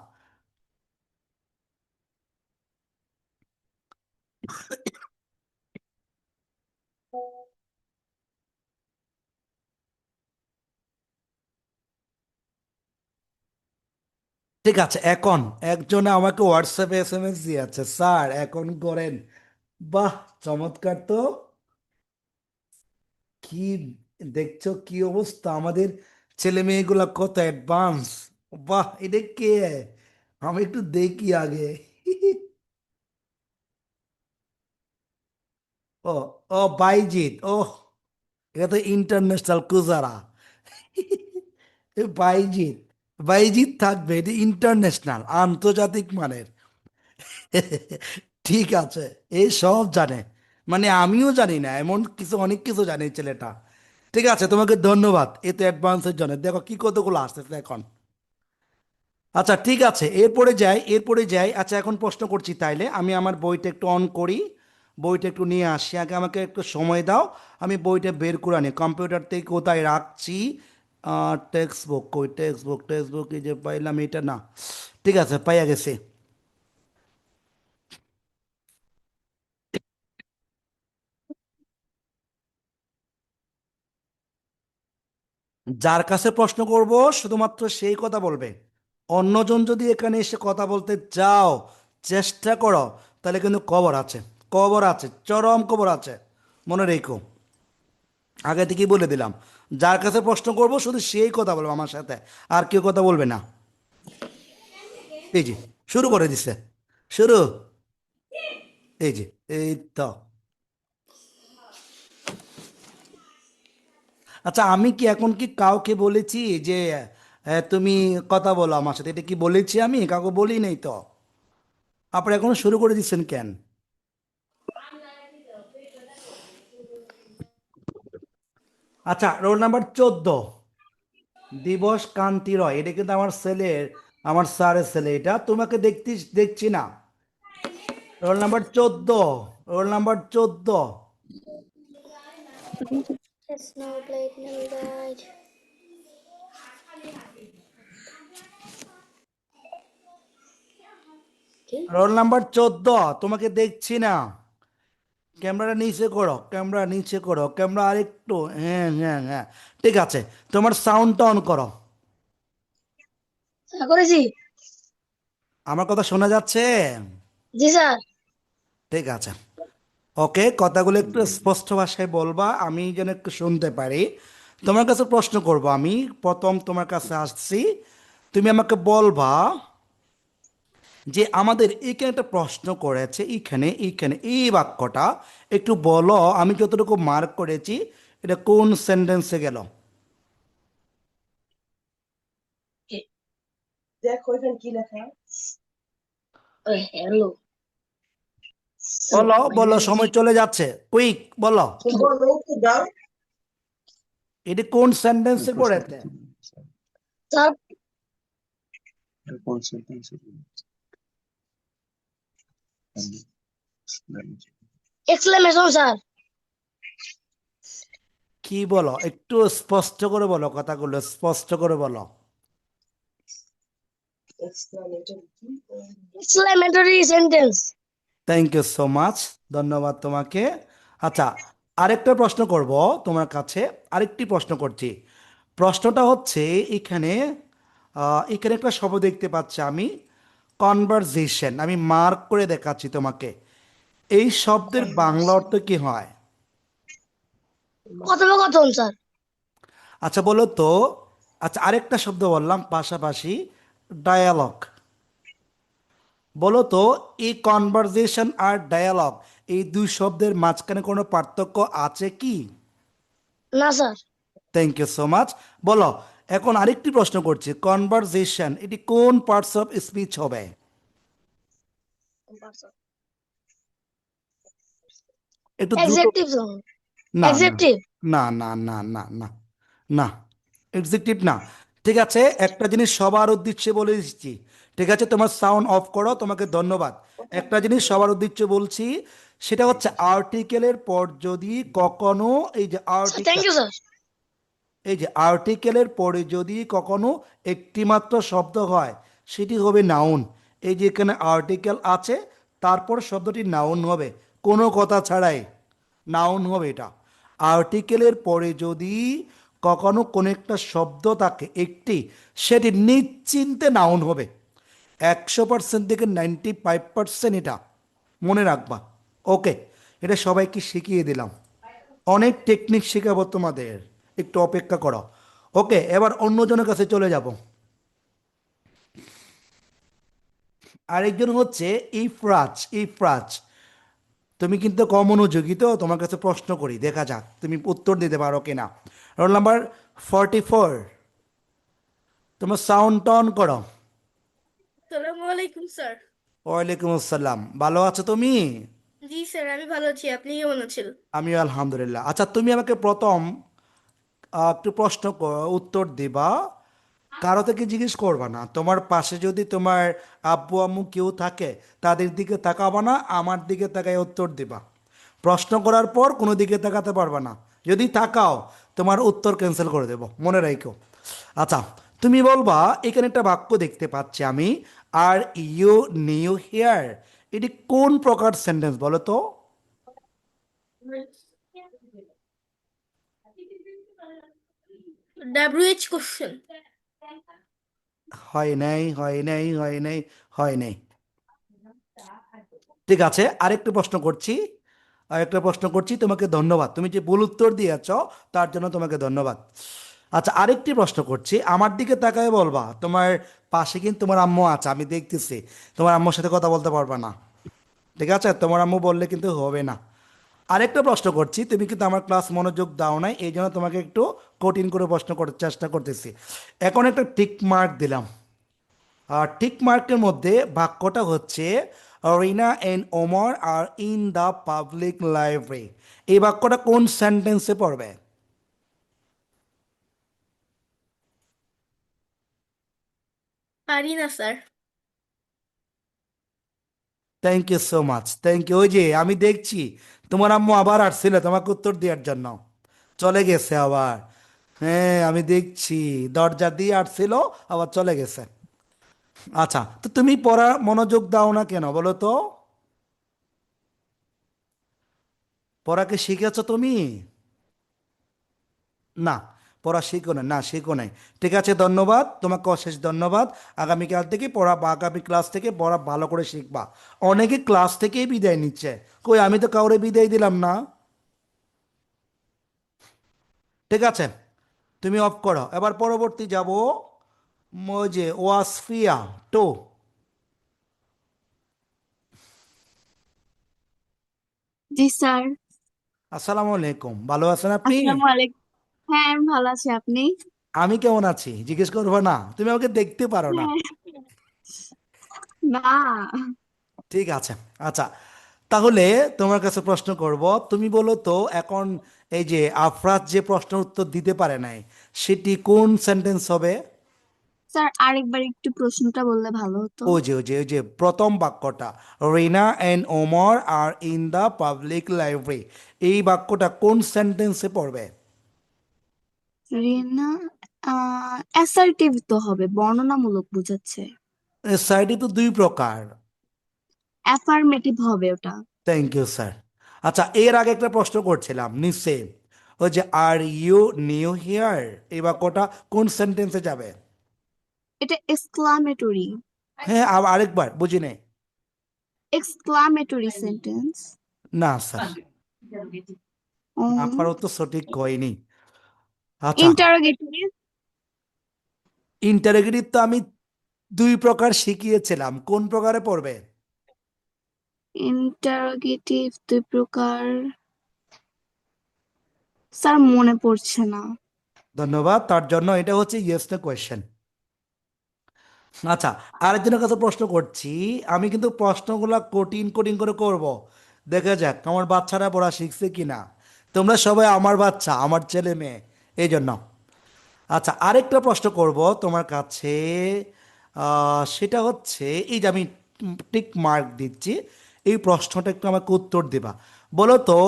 ঠিক আছে, এখন একজনে আমাকে হোয়াটসঅ্যাপে এসএমএস দিয়েছে, স্যার এখন করেন। বাহ, চমৎকার তো। কি দেখছো, কি অবস্থা আমাদের ছেলে মেয়েগুলা, কত অ্যাডভান্স! বাহ, এটা কে? আমি একটু দেখি আগে। ও, ও বাইজিৎ, ও এটা তো ইন্টারন্যাশনাল কুজারা। এ বাইজিৎ, বাইজিৎ থাকবে, এটা ইন্টারন্যাশনাল, আন্তর্জাতিক মানের। ঠিক আছে, এই সব জানে, মানে আমিও জানি না এমন কিছু, অনেক কিছু জানে এই ছেলেটা। ঠিক আছে, তোমাকে ধন্যবাদ এতে অ্যাডভান্সের জন্য। দেখো কি কতগুলো আসতেছে এখন। আচ্ছা ঠিক আছে, এরপরে যাই। আচ্ছা এখন প্রশ্ন করছি, তাইলে আমি আমার বইটা একটু অন করি, বইটা একটু নিয়ে আসি আগে, আমাকে একটু সময় দাও। আমি বইটা বের করে আনি, কম্পিউটার থেকে কোথায় রাখছি। টেক্সট বুক কই, টেক্সট বুক এই যে পাইলাম, এটা না। ঠিক আছে, পাইয়া গেছে। যার কাছে প্রশ্ন করব শুধুমাত্র সেই কথা বলবে। অন্যজন যদি এখানে এসে কথা বলতে চাও, চেষ্টা করো, তাহলে কিন্তু খবর আছে, খবর আছে, চরম খবর আছে। মনে রেখো, আগে থেকেই বলে দিলাম, যার কাছে প্রশ্ন করব শুধু সেই কথা বলবো আমার সাথে, আর কেউ কথা বলবে না। এই যে শুরু করে দিছে, শুরু। এই যে, এই তো। আচ্ছা, আমি কি এখন কি কাউকে বলেছি যে তুমি কথা বলো আমার সাথে? এটা কি বলেছি? আমি কাউকে বলি নাই তো। আপনারা এখনো শুরু করে দিচ্ছেন কেন? আচ্ছা, রোল নাম্বার 14, দিবস কান্তি রয়। এটা কিন্তু আমার ছেলের, আমার স্যারের ছেলে। এটা তোমাকে দেখছি না। Roll number 14, roll number 14। Snowblade never died. কি? রোল নাম্বার 14, তোমাকে দেখছি না। ক্যামেরাটা নিচে করো, ক্যামেরা নিচে করো, ক্যামেরা আরেকটু, হ্যাঁ হ্যাঁ হ্যাঁ। ঠিক আছে, তোমার সাউন্ডটা অন করো। স্যার করেছি। আমার কথা শোনা যাচ্ছে? জি স্যার। ঠিক আছে, ওকে, কথাগুলো একটু স্পষ্ট ভাষায় বলবা, আমি যেন একটু শুনতে পারি। তোমার কাছে প্রশ্ন করব আমি, প্রথম তোমার কাছে আসছি। তুমি আমাকে বলবা যে আমাদের এখানে একটা প্রশ্ন করেছে, এখানে এখানে এই বাক্যটা একটু বলো, আমি যতটুকু মার্ক করেছি এটা কোন সেন্টেন্সে গেল। দেখো এখানে কি লেখা। হ্যালো। বলো বলো, সময় চলে যাচ্ছে, কুইক বলো। বলো একটু দাও। এটি কোন সেন্টেন্সে পড়েছে? Sir exclamation sir. কি বলো, একটু স্পষ্ট করে বলো, কথাগুলো স্পষ্ট করে বলো। Exclamatory sentence. Thank you so much, ধন্যবাদ তোমাকে। আচ্ছা, আরেকটা প্রশ্ন করব তোমার কাছে। আরেকটি প্রশ্ন করছি। প্রশ্নটা হচ্ছে এখানে এখানে একটা শব্দ দেখতে পাচ্ছি আমি, কনভারজেশন। আমি মার্ক করে দেখাচ্ছি তোমাকে। এই শব্দের বাংলা অর্থ কি হয়? কথোপকথন স্যার। আচ্ছা বলো তো। আচ্ছা, আরেকটা শব্দ বললাম পাশাপাশি, ডায়ালগ। বলো তো, এই কনভারজেশন আর ডায়ালগ, এই দুই শব্দের মাঝখানে কোনো পার্থক্য আছে কি? না sir. Thank you so much. বলো। এখন আরেকটি প্রশ্ন করছি, কনভারজেশন এটি কোন পার্টস অফ স্পিচ হবে? একটু দ্রুত। এক্সেপটিভ স্যার। না না এক্সেপটিভ। না না না না না না, এক্সিকিউটিভ না। ঠিক আছে, একটা জিনিস সবার উদ্দেশ্যে বলে দিচ্ছি। ঠিক আছে, তোমার সাউন্ড অফ করো, তোমাকে ধন্যবাদ। একটা জিনিস সবার উদ্দেশ্যে বলছি, সেটা হচ্ছে আর্টিকেলের পর যদি কখনো এই যে sir thank article, you sir. এই যে আর্টিকেলের পরে যদি কখনো একটিমাত্র শব্দ হয়, সেটি হবে নাউন। এই যে এখানে আর্টিকেল আছে, তারপর শব্দটি নাউন হবে, কোনো কথা ছাড়াই নাউন হবে এটা। আর্টিকেলের পরে যদি কখনো কোনো একটা শব্দ থাকে একটি, সেটি নিশ্চিন্তে নাউন হবে। 100% থেকে 95% এটা মনে রাখবা। ওকে, এটা সবাইকে শিখিয়ে দিলাম। অনেক টেকনিক শেখাবো তোমাদের, একটু অপেক্ষা করো। ওকে, এবার অন্যজনের কাছে চলে যাব। আরেকজন হচ্ছে ইফরাজ। ইফরাজ, তুমি কিন্তু কম মনোযোগী, তো তোমার কাছে প্রশ্ন করি, দেখা যাক তুমি উত্তর দিতে পারো কিনা। রোল নাম্বার 44, তোমার সাউন্ড অন করো। আসসালামু আলাইকুম স্যার। ওয়ালাইকুম আসসালাম, ভালো আছো তুমি? জি স্যার, আমি ভালো আছি। আপনি কেমন আছেন? আমি আলহামদুলিল্লাহ। আচ্ছা, তুমি আমাকে প্রথম একটু প্রশ্ন উত্তর দিবা, কারো থেকে জিজ্ঞেস করবা না। তোমার পাশে যদি তোমার আব্বু আম্মু কেউ থাকে, তাদের দিকে তাকাবা না, আমার দিকে তাকায় উত্তর দিবা। প্রশ্ন করার পর কোনো দিকে তাকাতে পারবা না। যদি তাকাও, তোমার উত্তর ক্যান্সেল করে দেব, মনে রাখো। আচ্ছা, তুমি বলবা, এখানে একটা বাক্য দেখতে পাচ্ছি আমি, আর ইউ নিউ হিয়ার, এটি কোন প্রকার সেন্টেন্স বলো তো? WH question. হয় নাই, হয় নাই, হয় নাই, হয় নাই। ঠিক আছে, আরেকটা প্রশ্ন করছি। আরেকটা প্রশ্ন করছি, তোমাকে ধন্যবাদ, তুমি যে ভুল উত্তর দিয়েছ তার জন্য তোমাকে ধন্যবাদ। আচ্ছা, আরেকটি প্রশ্ন করছি, আমার দিকে তাকায় বলবা, তোমার পাশে কিন্তু তোমার আম্মু আছে, আমি দেখতেছি। তোমার আম্মুর সাথে কথা বলতে পারবা না। ঠিক আছে, তোমার আম্মু বললে কিন্তু হবে না। আরেকটা প্রশ্ন করছি, তুমি কিন্তু আমার ক্লাস মনোযোগ দাও নাই, এই জন্য তোমাকে একটু কঠিন করে প্রশ্ন করার চেষ্টা করতেছি। এখন একটা টিক মার্ক দিলাম। আর টিক মার্কের মধ্যে বাক্যটা হচ্ছে, Rina and Omar are in the public library. এই বাক্যটা কোন সেন্টেন্সে পড়বে? পারি না sir. Thank you so much, thank you. ওই যে আমি দেখছি তোমার আম্মু আবার আসছিল তোমাকে উত্তর দেওয়ার জন্য, চলে গেছে আবার। হ্যাঁ, আমি দেখছি, দরজা দিয়ে আসছিল, আবার চলে গেছে। আচ্ছা, তো তুমি পড়া মনোযোগ দাও না কেন বলো তো? পড়াকে শিখেছো তুমি? না, পড়া শিখো না, না শিখো নাই। ঠিক আছে, ধন্যবাদ তোমাকে, অশেষ ধন্যবাদ। আগামীকাল থেকে পড়া বা আগামী ক্লাস থেকে পড়া ভালো করে শিখবা। অনেকে ক্লাস থেকেই বিদায় নিচ্ছে, কই আমি তো কাউরে বিদায় দিলাম না। ঠিক আছে, তুমি অফ করো। এবার পরবর্তী যাব, যে ওয়াসফিয়া টু। জি স্যার। আসসালামু আলাইকুম, ভালো আছেন আপনি? আসসালামু আলাইকুম। হ্যাঁ আমি ভালো আছি, আপনি? আমি কেমন আছি জিজ্ঞেস করবো না? তুমি আমাকে দেখতে পারো না। হ্যাঁ। না। ঠিক আছে। আচ্ছা, তাহলে তোমার কাছে প্রশ্ন করব, তুমি বলো তো এখন, এই যে আফরাজ যে প্রশ্নের উত্তর দিতে পারে নাই, সেটি কোন সেন্টেন্স হবে? স্যার আরেকবার একটু প্রশ্নটা বললে ভালো হতো। ওই যে প্রথম বাক্যটা, Rina and Omar are in the public library, এই বাক্যটা কোন সেন্টেন্সে পড়বে? রিনা অ্যাসার্টিভ তো হবে, বর্ণনামূলক বোঝাচ্ছে। সাইডে তো দুই প্রকার। অ্যাফার্মেটিভ হবে ওটা। Thank you sir. আচ্ছা, এর আগে একটা প্রশ্ন করছিলাম নিচে, ওই যে আর ইউ নিউ হিয়ার, এই বাক্যটা কোন সেন্টেন্সে যাবে? এটা এক্সক্লামেটরি হ্যাঁ, আরেকবার বুঝি নেই। Exclamatory sentence. না স্যার, আপনার উত্তর সঠিক হয়নি। আচ্ছা, ইন্টারোগেটরি। ইন্টারোগেটিভ তো আমি দুই প্রকার শিখিয়েছিলাম, কোন প্রকারে পড়বে? ইন্টারোগেটিভ দুই প্রকার, স্যার মনে পড়ছে না। ধন্যবাদ তার জন্য। এটা হচ্ছে ইয়েস নো কোয়েশ্চেন। আচ্ছা, আরেকজনের কাছে প্রশ্ন করছি। আমি কিন্তু প্রশ্নগুলো কঠিন কঠিন করে করব, দেখা যাক আমার বাচ্চারা পড়া শিখছে কিনা। তোমরা সবাই আমার বাচ্চা, আমার ছেলে মেয়ে, এই জন্য। আচ্ছা, আরেকটা প্রশ্ন করব তোমার কাছে। সেটা হচ্ছে, এই যে আমি টিক মার্ক দিচ্ছি, এই প্রশ্নটা একটু আমাকে উত্তর দিবা। বলো তো,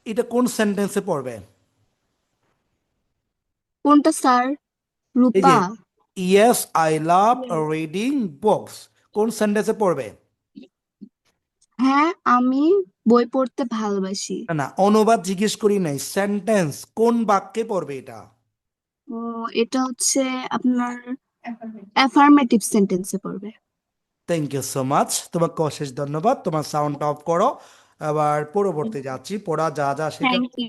এটা কোন সেন্টেন্সে পড়বে? কোনটা স্যার? এই যে Rupa. Yes I love reading books, কোন সেন্টেন্সে পড়বে? হ্যাঁ, আমি বই পড়তে ভালোবাসি। না না, অনুবাদ জিজ্ঞেস করি নাই, সেন্টেন্স কোন বাক্যে পড়বে এটা? ও, এটা হচ্ছে আপনার অ্যাফার্মেটিভ সেন্টেন্সে পড়বে। থ্যাংক ইউ সো মাচ, তোমাকে অশেষ ধন্যবাদ। তোমার সাউন্ড অফ করো। আবার পরবর্তী যাচ্ছি, পড়া যা যা শেখা থ্যাংক ইউ।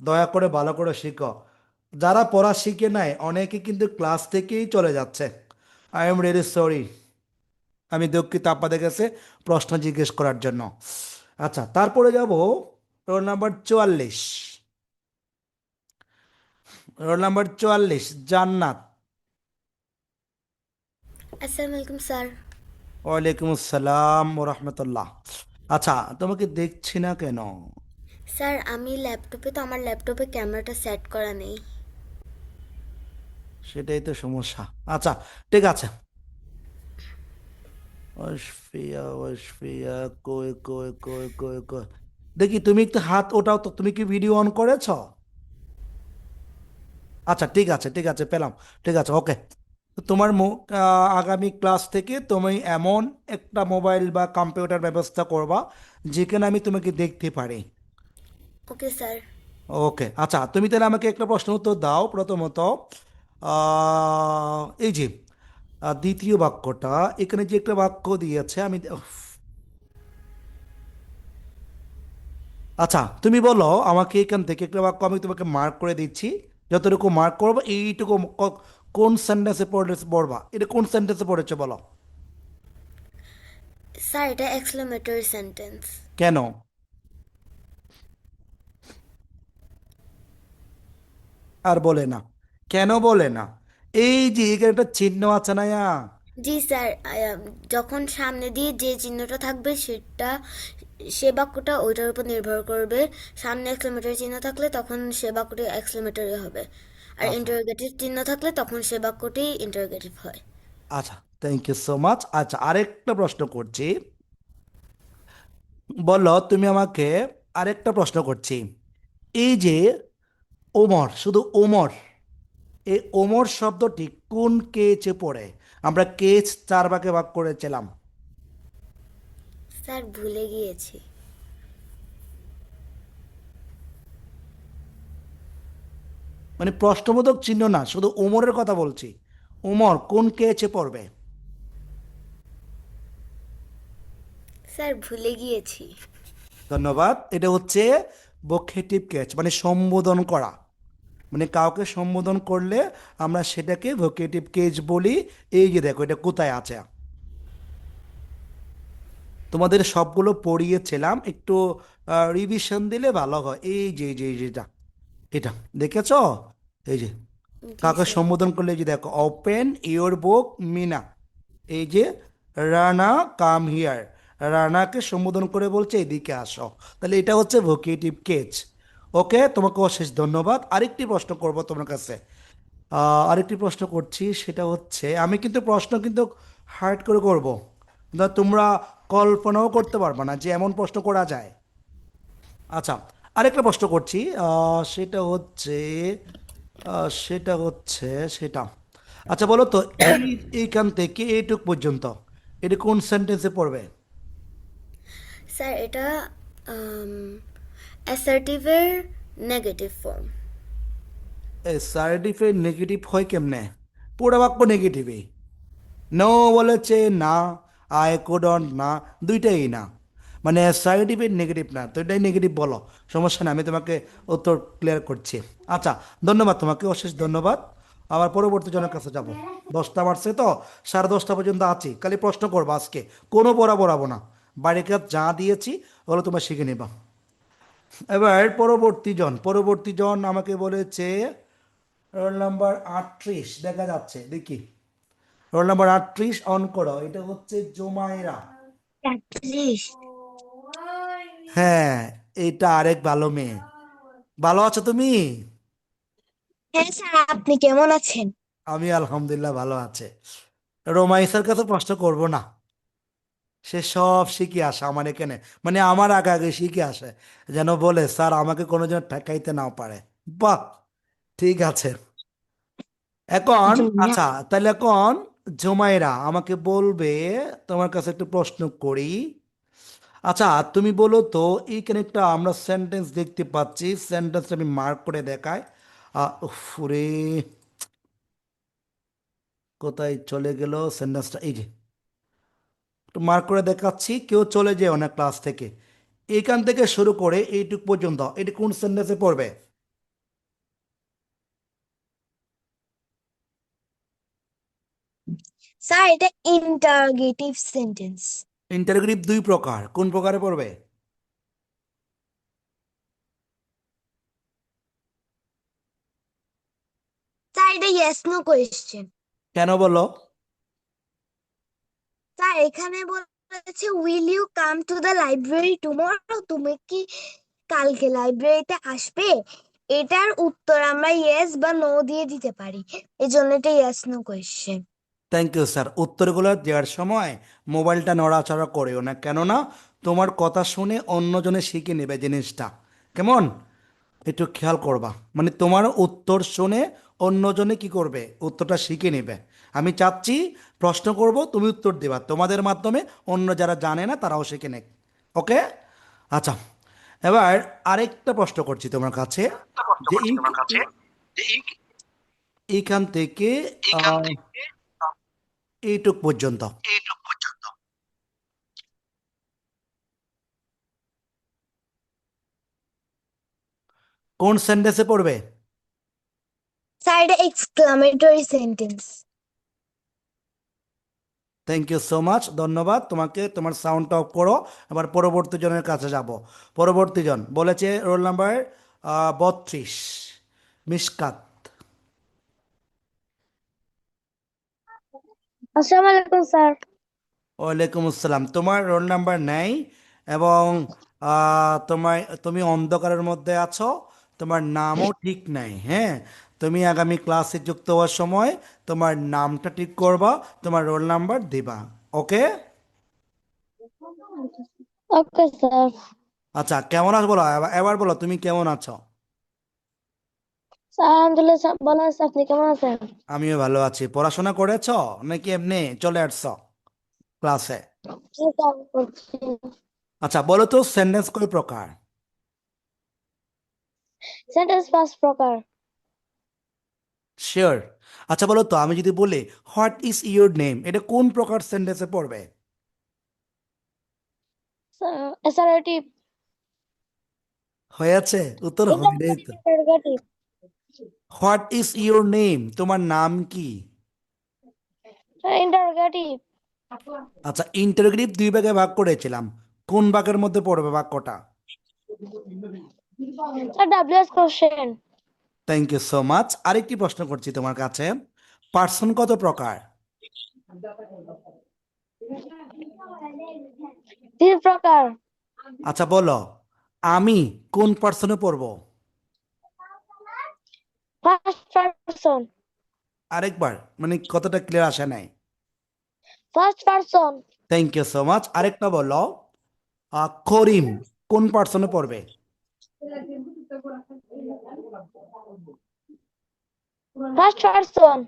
দয়া করে ভালো করে শিখো। যারা পড়া শিখে নাই অনেকে কিন্তু ক্লাস থেকেই চলে যাচ্ছে। আই এম রিয়েলি সরি, আমি দুঃখিত আপনাদের কাছে প্রশ্ন জিজ্ঞেস করার জন্য। আচ্ছা, তারপরে যাব রোল নাম্বার 44। রোল নাম্বার 44, জান্নাত। আসসালামু আলাইকুম স্যার। ওয়ালাইকুম আসসালাম ও রহমতুল্লাহ। আচ্ছা, তোমাকে দেখছি না কেন? স্যার আমি ল্যাপটপে তো আমার ল্যাপটপে ক্যামেরাটা সেট করা নেই। সেটাই তো সমস্যা। আচ্ছা, ঠিক আছে। ওশফিয়া ওশফিয়া, কই কই কই কই কই, দেখি তুমি একটু হাত ওঠাও তো। তুমি কি ভিডিও অন করেছ? আচ্ছা, ঠিক আছে ঠিক আছে, পেলাম। ঠিক আছে, ওকে। তো তোমার আগামী ক্লাস থেকে তুমি এমন একটা মোবাইল বা কম্পিউটার ব্যবস্থা করবা যেখানে আমি তোমাকে দেখতে পারি। Okay sir. ওকে, আচ্ছা, তুমি তাহলে আমাকে একটা প্রশ্ন উত্তর দাও। প্রথমত, এই যে দ্বিতীয় বাক্যটা, এখানে যে একটা বাক্য দিয়েছে আমি আচ্ছা, তুমি বলো আমাকে এখান থেকে একটা বাক্য, আমি তোমাকে মার্ক করে দিচ্ছি। যতটুকু মার্ক করবো এইটুকু কোন সেন্টেন্সে পড়বা, এটা কোন সেন্টেন্সে পড়েছে বলো? স্যার এটা এক্সক্লেমেটরি সেন্টেন্স। কেন? আর বলে না, কেন বলে না? এই যে এখানে একটা চিহ্ন আছে না জি স্যার, যখন সামনে দিয়ে যে চিহ্নটা থাকবে সেটা সে বাক্যটা ওইটার উপর নির্ভর করবে। সামনে এক্সক্লেমেটরি চিহ্ন থাকলে তখন সে বাক্যটি এক্সক্লেমেটরি হবে, আর আচ্ছা ইন্টারোগেটিভ চিহ্ন থাকলে তখন সে বাক্যটি ইন্টারোগেটিভ হয়। আচ্ছা, থ্যাংক ইউ সো মাচ। আচ্ছা, আরেকটা প্রশ্ন করছি। বলো তুমি আমাকে, আরেকটা প্রশ্ন করছি। এই যে ওমর, শুধু ওমর, এই ওমর শব্দটি কোন কেচে পড়ে? আমরা কেচ চার ভাগে ভাগ করেছিলাম। স্যার ভুলে গিয়েছি। মানে প্রশ্নবোধক চিহ্ন না, শুধু ওমরের কথা বলছি। ওমর কোন কেচে পড়বে? স্যার ভুলে গিয়েছি। ধন্যবাদ। এটা হচ্ছে ভোকেটিভ কেচ, মানে সম্বোধন করা। মানে কাউকে সম্বোধন করলে আমরা সেটাকে ভোকেটিভ কেচ বলি। এই যে দেখো, এটা কোথায় আছে? তোমাদের সবগুলো পড়িয়েছিলাম, একটু রিভিশন দিলে ভালো হয়। এই যে এটা, এটা দেখেছ? এই যে জি কাকে স্যার। সম্বোধন করলে, এই যে দেখো, ওপেন ইওর বুক মিনা। এই যে রানা কাম হিয়ার, রানাকে সম্বোধন করে বলছে এদিকে আসো। তাহলে এটা হচ্ছে ভোকেটিভ কেচ। ওকে, তোমাকে অশেষ ধন্যবাদ। আরেকটি প্রশ্ন করব তোমার কাছে। আরেকটি প্রশ্ন করছি, সেটা হচ্ছে, আমি কিন্তু প্রশ্ন কিন্তু হার্ড করে করব, না তোমরা কল্পনাও করতে পারবে না যে এমন প্রশ্ন করা যায়। আচ্ছা, আরেকটা প্রশ্ন করছি। সেটা আচ্ছা, বলো তো, এইখান থেকে এইটুক পর্যন্ত এটা কোন সেন্টেন্সে পড়বে? স্যার এটা অ্যাসার্টিভের নেগেটিভ ফর্ম। অ্যাসার্টিভের নেগেটিভ হয় কেমনে? পুরো বাক্য নেগেটিভই। নো বলেছে না, আই কুডন্ট না, দুইটাই না, মানে অ্যাসার্টিভের নেগেটিভ না, তো এটাই নেগেটিভ বলো, সমস্যা না, আমি তোমাকে উত্তর ক্লিয়ার করছি। আচ্ছা, ধন্যবাদ তোমাকে, অশেষ ধন্যবাদ। আবার পরবর্তী জনের কাছে যাব। 10টা বাজছে তো, 10:30 পর্যন্ত আছি, খালি প্রশ্ন করবো আজকে, কোনো পড়াবো না, বাড়ির কাজ যা দিয়েছি ওগুলো তোমরা শিখে নেবা। এবার পরবর্তী জন আমাকে বলেছে রোল নাম্বার 38, দেখা যাচ্ছে দেখি, রোল নাম্বার 38 অন করো, এটা হচ্ছে জুমাইরা। 31। হ্যাঁ, এটা আরেক ভালো মেয়ে। ভালো আছো তুমি? হ্যাঁ স্যার, আপনি কেমন আছেন? আমি আলহামদুলিল্লাহ ভালো আছে। রোমাইসার কাছে প্রশ্ন করব না, সে সব শিখে আসে আমার এখানে, মানে আমার আগে আগে শিখে আসে, যেন বলে স্যার আমাকে কোনো যেন ঠেকাইতে নাও পারে। বাহ, ঠিক আছে। এখন জুনিয়া। আচ্ছা, তাহলে এখন জুমাইরা আমাকে বলবে, তোমার কাছে একটু প্রশ্ন করি। আচ্ছা, তুমি বলো তো, এইখানে একটা আমরা সেন্টেন্স দেখতে পাচ্ছি, সেন্টেন্সটা আমি মার্ক করে দেখাই। উফ রে, কোথায় চলে গেল সেন্টেন্সটা, এই যে একটু মার্ক করে দেখাচ্ছি, কেউ চলে যেও না ক্লাস থেকে। এইখান থেকে শুরু করে এইটুক পর্যন্ত, এটি কোন সেন্টেন্সে পড়বে? স্যার, এটা ইন্টারোগেটিভ সেন্টেন্স। ইন্টারোগেটিভ 2 প্রকার, কোন প্রকারে পড়বে? স্যার, এটা ইয়েস নো কোয়েশ্চেন। কেন বলো? স্যার, এখানে বলেছে will you come to the library tomorrow, তুমি কি কালকে লাইব্রেরিতে আসবে? এটার উত্তর আমরা ইয়েস বা নো দিয়ে দিতে পারি, এই জন্য এটা yes no question. Thank you sir. উত্তরগুলো দেওয়ার সময় মোবাইলটা নড়াচড়া করেও না, কেননা তোমার কথা শুনে অন্যজনে শিখে নেবে জিনিসটা, কেমন? একটু খেয়াল করবা, মানে তোমার উত্তর শুনে অন্যজনে কি করবে, উত্তরটা শিখে নেবে। আমি চাচ্ছি প্রশ্ন করব, তুমি উত্তর দেবা, তোমাদের মাধ্যমে অন্য যারা জানে না তারাও শিখে নেক। ওকে? আচ্ছা, এবার আরেকটা প্রশ্ন করছি তোমার কাছে, যে এইখান থেকে আহ, এইটুক পর্যন্ত কোন সেন্টেন্সে পড়বে? স্যার, এটা exclamatory sentence. Thank you so much, ধন্যবাদ তোমাকে। তোমার সাউন্ডটা অফ করো। এবার পরবর্তী জনের কাছে যাব। পরবর্তী জন বলেছে রোল নাম্বার 32, মিশকাত। আসসালামু আলাইকুম স্যার। ওয়ালাইকুম আসসালাম। তোমার রোল নাম্বার নেই, এবং তুমি অন্ধকারের মধ্যে আছো, তোমার নামও ঠিক নাই। হ্যাঁ, তুমি আগামী ক্লাসে যুক্ত হওয়ার সময় তোমার নামটা ঠিক করবা, তোমার রোল নাম্বার দিবা। ওকে? Okay sir. আচ্ছা, কেমন আছো বলো, এবার বলো তুমি কেমন আছো? স্যার, আলহামদুলিল্লাহ স্যার, ভালো আছে, আপনি কেমন আছেন? আমিও ভালো আছি। পড়াশোনা করেছো নাকি এমনি চলে আসছো ক্লাসে? জি স্যার, করছি। আচ্ছা, বলো তো সেন্টেন্স কয় প্রকার? সেন্টেন্স 5 প্রকার। শিওর? আচ্ছা বলো তো, আমি যদি বলি হোয়াট ইজ ইউর নেম, এটা কোন প্রকার সেন্টেন্সে পড়বে? অ্যাসার্টিভ। হয়েছে, উত্তর হয় নাই তো। Interrogative. What is your name, তোমার নাম কি? ইন্টারোগেটিভ। আচ্ছা, ইন্টারোগেটিভ 2 ভাগে ভাগ করেছিলাম, কোন ভাগের মধ্যে পড়বে বাক্যটা? Sir, WS question. Thank you so much. আরেকটি প্রশ্ন করছি তোমার কাছে, পার্সন কত প্রকার? 3 প্রকার। আচ্ছা বলো, আমি কোন পার্সনে পড়বো? First person. আরেকবার, মানে কতটা ক্লিয়ার আসে নাই। First person. Thank you so much. আরেকটা বলো, করিম কোন পার্সনে পড়বে? First person.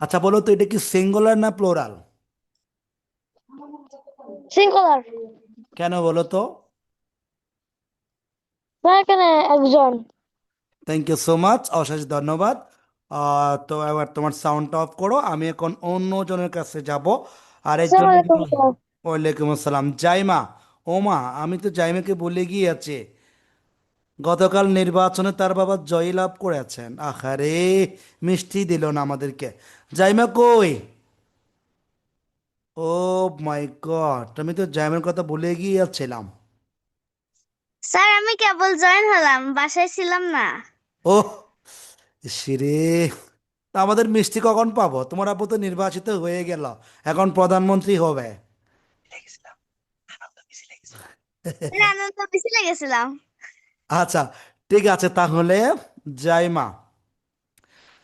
আচ্ছা বলো তো, এটা কি সিঙ্গুলার না প্লোরাল? সিঙ্গুলার। কেন বলো তো? স্যার এখানে একজন। থ্যাংক ইউ সো মাচ, অশেষ ধন্যবাদ। তো এবার তোমার সাউন্ডটা অফ করো, আমি এখন অন্য জনের কাছে যাব। আরেকজন আসসালামু আলাইকুম স্যার। ওয়ালাইকুম আসসালাম। জাইমা, ওমা, আমি তো জাইমাকে বলে গিয়েছি, গতকাল নির্বাচনে তার বাবা জয়লাভ করেছেন। আহারে, মিষ্টি দিল না আমাদেরকে। জাইমা কই? ও মাই গড, আমি তো জাইমার কথা ভুলে গিয়েছিলাম। স্যার আমি কেবল জয়েন হলাম, বাসায় ছিলাম না। ওহ, ইসরে, তা আমাদের মিষ্টি কখন পাবো? তোমার আব্বু তো নির্বাচিত হয়ে গেল, এখন প্রধানমন্ত্রী হবে। স্যার আনন্দ বেশি লেগেছিলাম। আচ্ছা, ঠিক আছে তাহলে। জাইমা,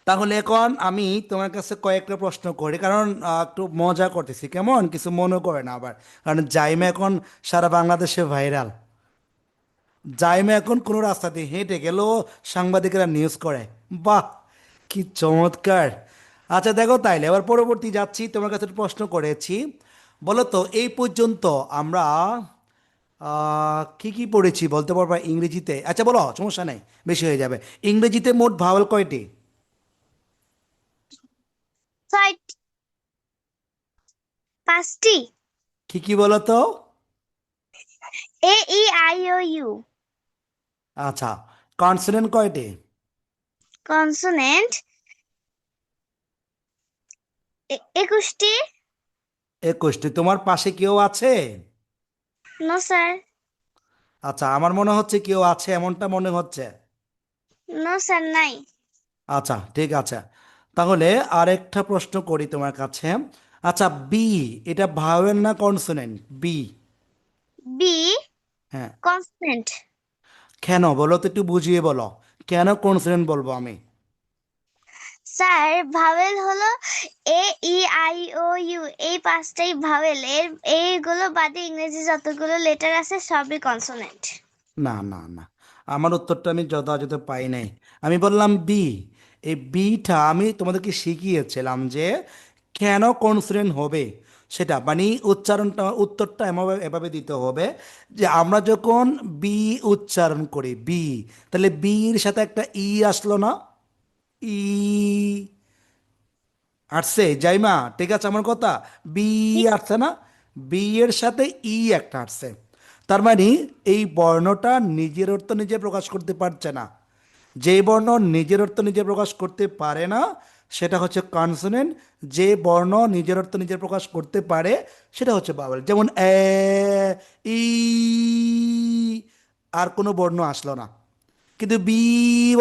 তাহলে এখন আমি তোমার কাছে কয়েকটা প্রশ্ন করি, কারণ একটু মজা করতেছি, কেমন? কিছু মনে করে না আবার, কারণ জাইমা এখন সারা বাংলাদেশে ভাইরাল। জাইমা এখন কোনো রাস্তা দিয়ে হেঁটে গেলেও সাংবাদিকরা নিউজ করে। বাহ, কি চমৎকার! আচ্ছা দেখো, তাইলে এবার পরবর্তী যাচ্ছি, তোমার কাছে একটা প্রশ্ন করেছি। বলো তো, এই পর্যন্ত আমরা কি কি পড়েছি বলতে পারবা ইংরেজিতে? আচ্ছা বলো, সমস্যা নেই, বেশি হয়ে যাবে। ইংরেজিতে মোট ভাওয়েল কয়টি? ছয়, পাঁচটি। কি কি বলো তো? AEIOU। আচ্ছা, কনসোনেন্ট কয়টি? কনসোনেন্ট 21টি। 21টি। তোমার পাশে কেউ আছে? No sir. আচ্ছা, আমার মনে হচ্ছে কেউ আছে, এমনটা মনে হচ্ছে। নো স্যার নাই। আচ্ছা, ঠিক আছে। তাহলে আরেকটা প্রশ্ন করি তোমার কাছে। আচ্ছা, বি, এটা ভাওয়েল না কনসোনেন্ট? বি। বি হ্যাঁ। কনসোনেন্ট। কেন বলো তো, একটু বুঝিয়ে বলো, কেন কনসোনেন্ট বলবো আমি? স্যার ভাওয়েল হলো AEIOU, এই পাঁচটাই ভাওয়েল। এইগুলো বাদে ইংরেজি যতগুলো লেটার আছে সবই কনসোনেন্ট। না না না, আমার উত্তরটা আমি যথাযথ পাই নাই। আমি বললাম বি। এই বিটা আমি তোমাদেরকে শিখিয়েছিলাম যে কেন কনসোনেন্ট হবে, সেটা মানে উচ্চারণটা, উত্তরটা এভাবে এভাবে দিতে হবে যে আমরা যখন বি উচ্চারণ করি, বি, তাহলে বির সাথে একটা ই আসলো না? ই আসছে জাইমা, ঠিক আছে আমার কথা? বি আসছে না? বি এর সাথে ই একটা আসছে। তার মানে এই বর্ণটা নিজের অর্থ নিজে প্রকাশ করতে পারছে না। যে বর্ণ নিজের অর্থ নিজে প্রকাশ করতে পারে না সেটা হচ্ছে কনসোনেন্ট। যে বর্ণ নিজের অর্থ নিজে প্রকাশ করতে পারে সেটা হচ্ছে ভাওয়েল। যেমন এ, ই, আর কোনো বর্ণ আসলো না। কিন্তু বি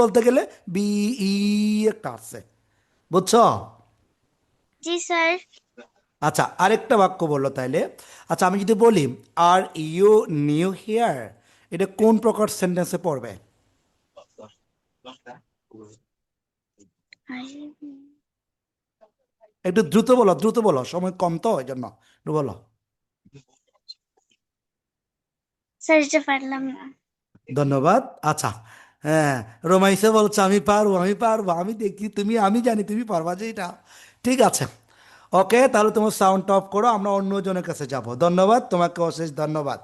বলতে গেলে বি, ই একটা আসছে। বুঝছো? জি স্যার। আচ্ছা, আরেকটা বাক্য বললো তাইলে। আচ্ছা, আমি যদি বলি আর ইউ নিউ হিয়ার, এটা কোন প্রকার সেন্টেন্সে পড়বে? একটু দ্রুত বলো, দ্রুত বলো, সময় কম তো ওই জন্য, একটু বলো। স্যার এটা পারলাম না। ধন্যবাদ। আচ্ছা, হ্যাঁ, রোমাইসে বলছো আমি পারবো, আমি পারবো, আমি দেখি তুমি, আমি জানি তুমি পারবা যে এটা। ঠিক আছে, ওকে, তাহলে তোমার সাউন্ড অফ করো, আমরা অন্য জনের কাছে যাব। ধন্যবাদ তোমাকে, অশেষ ধন্যবাদ,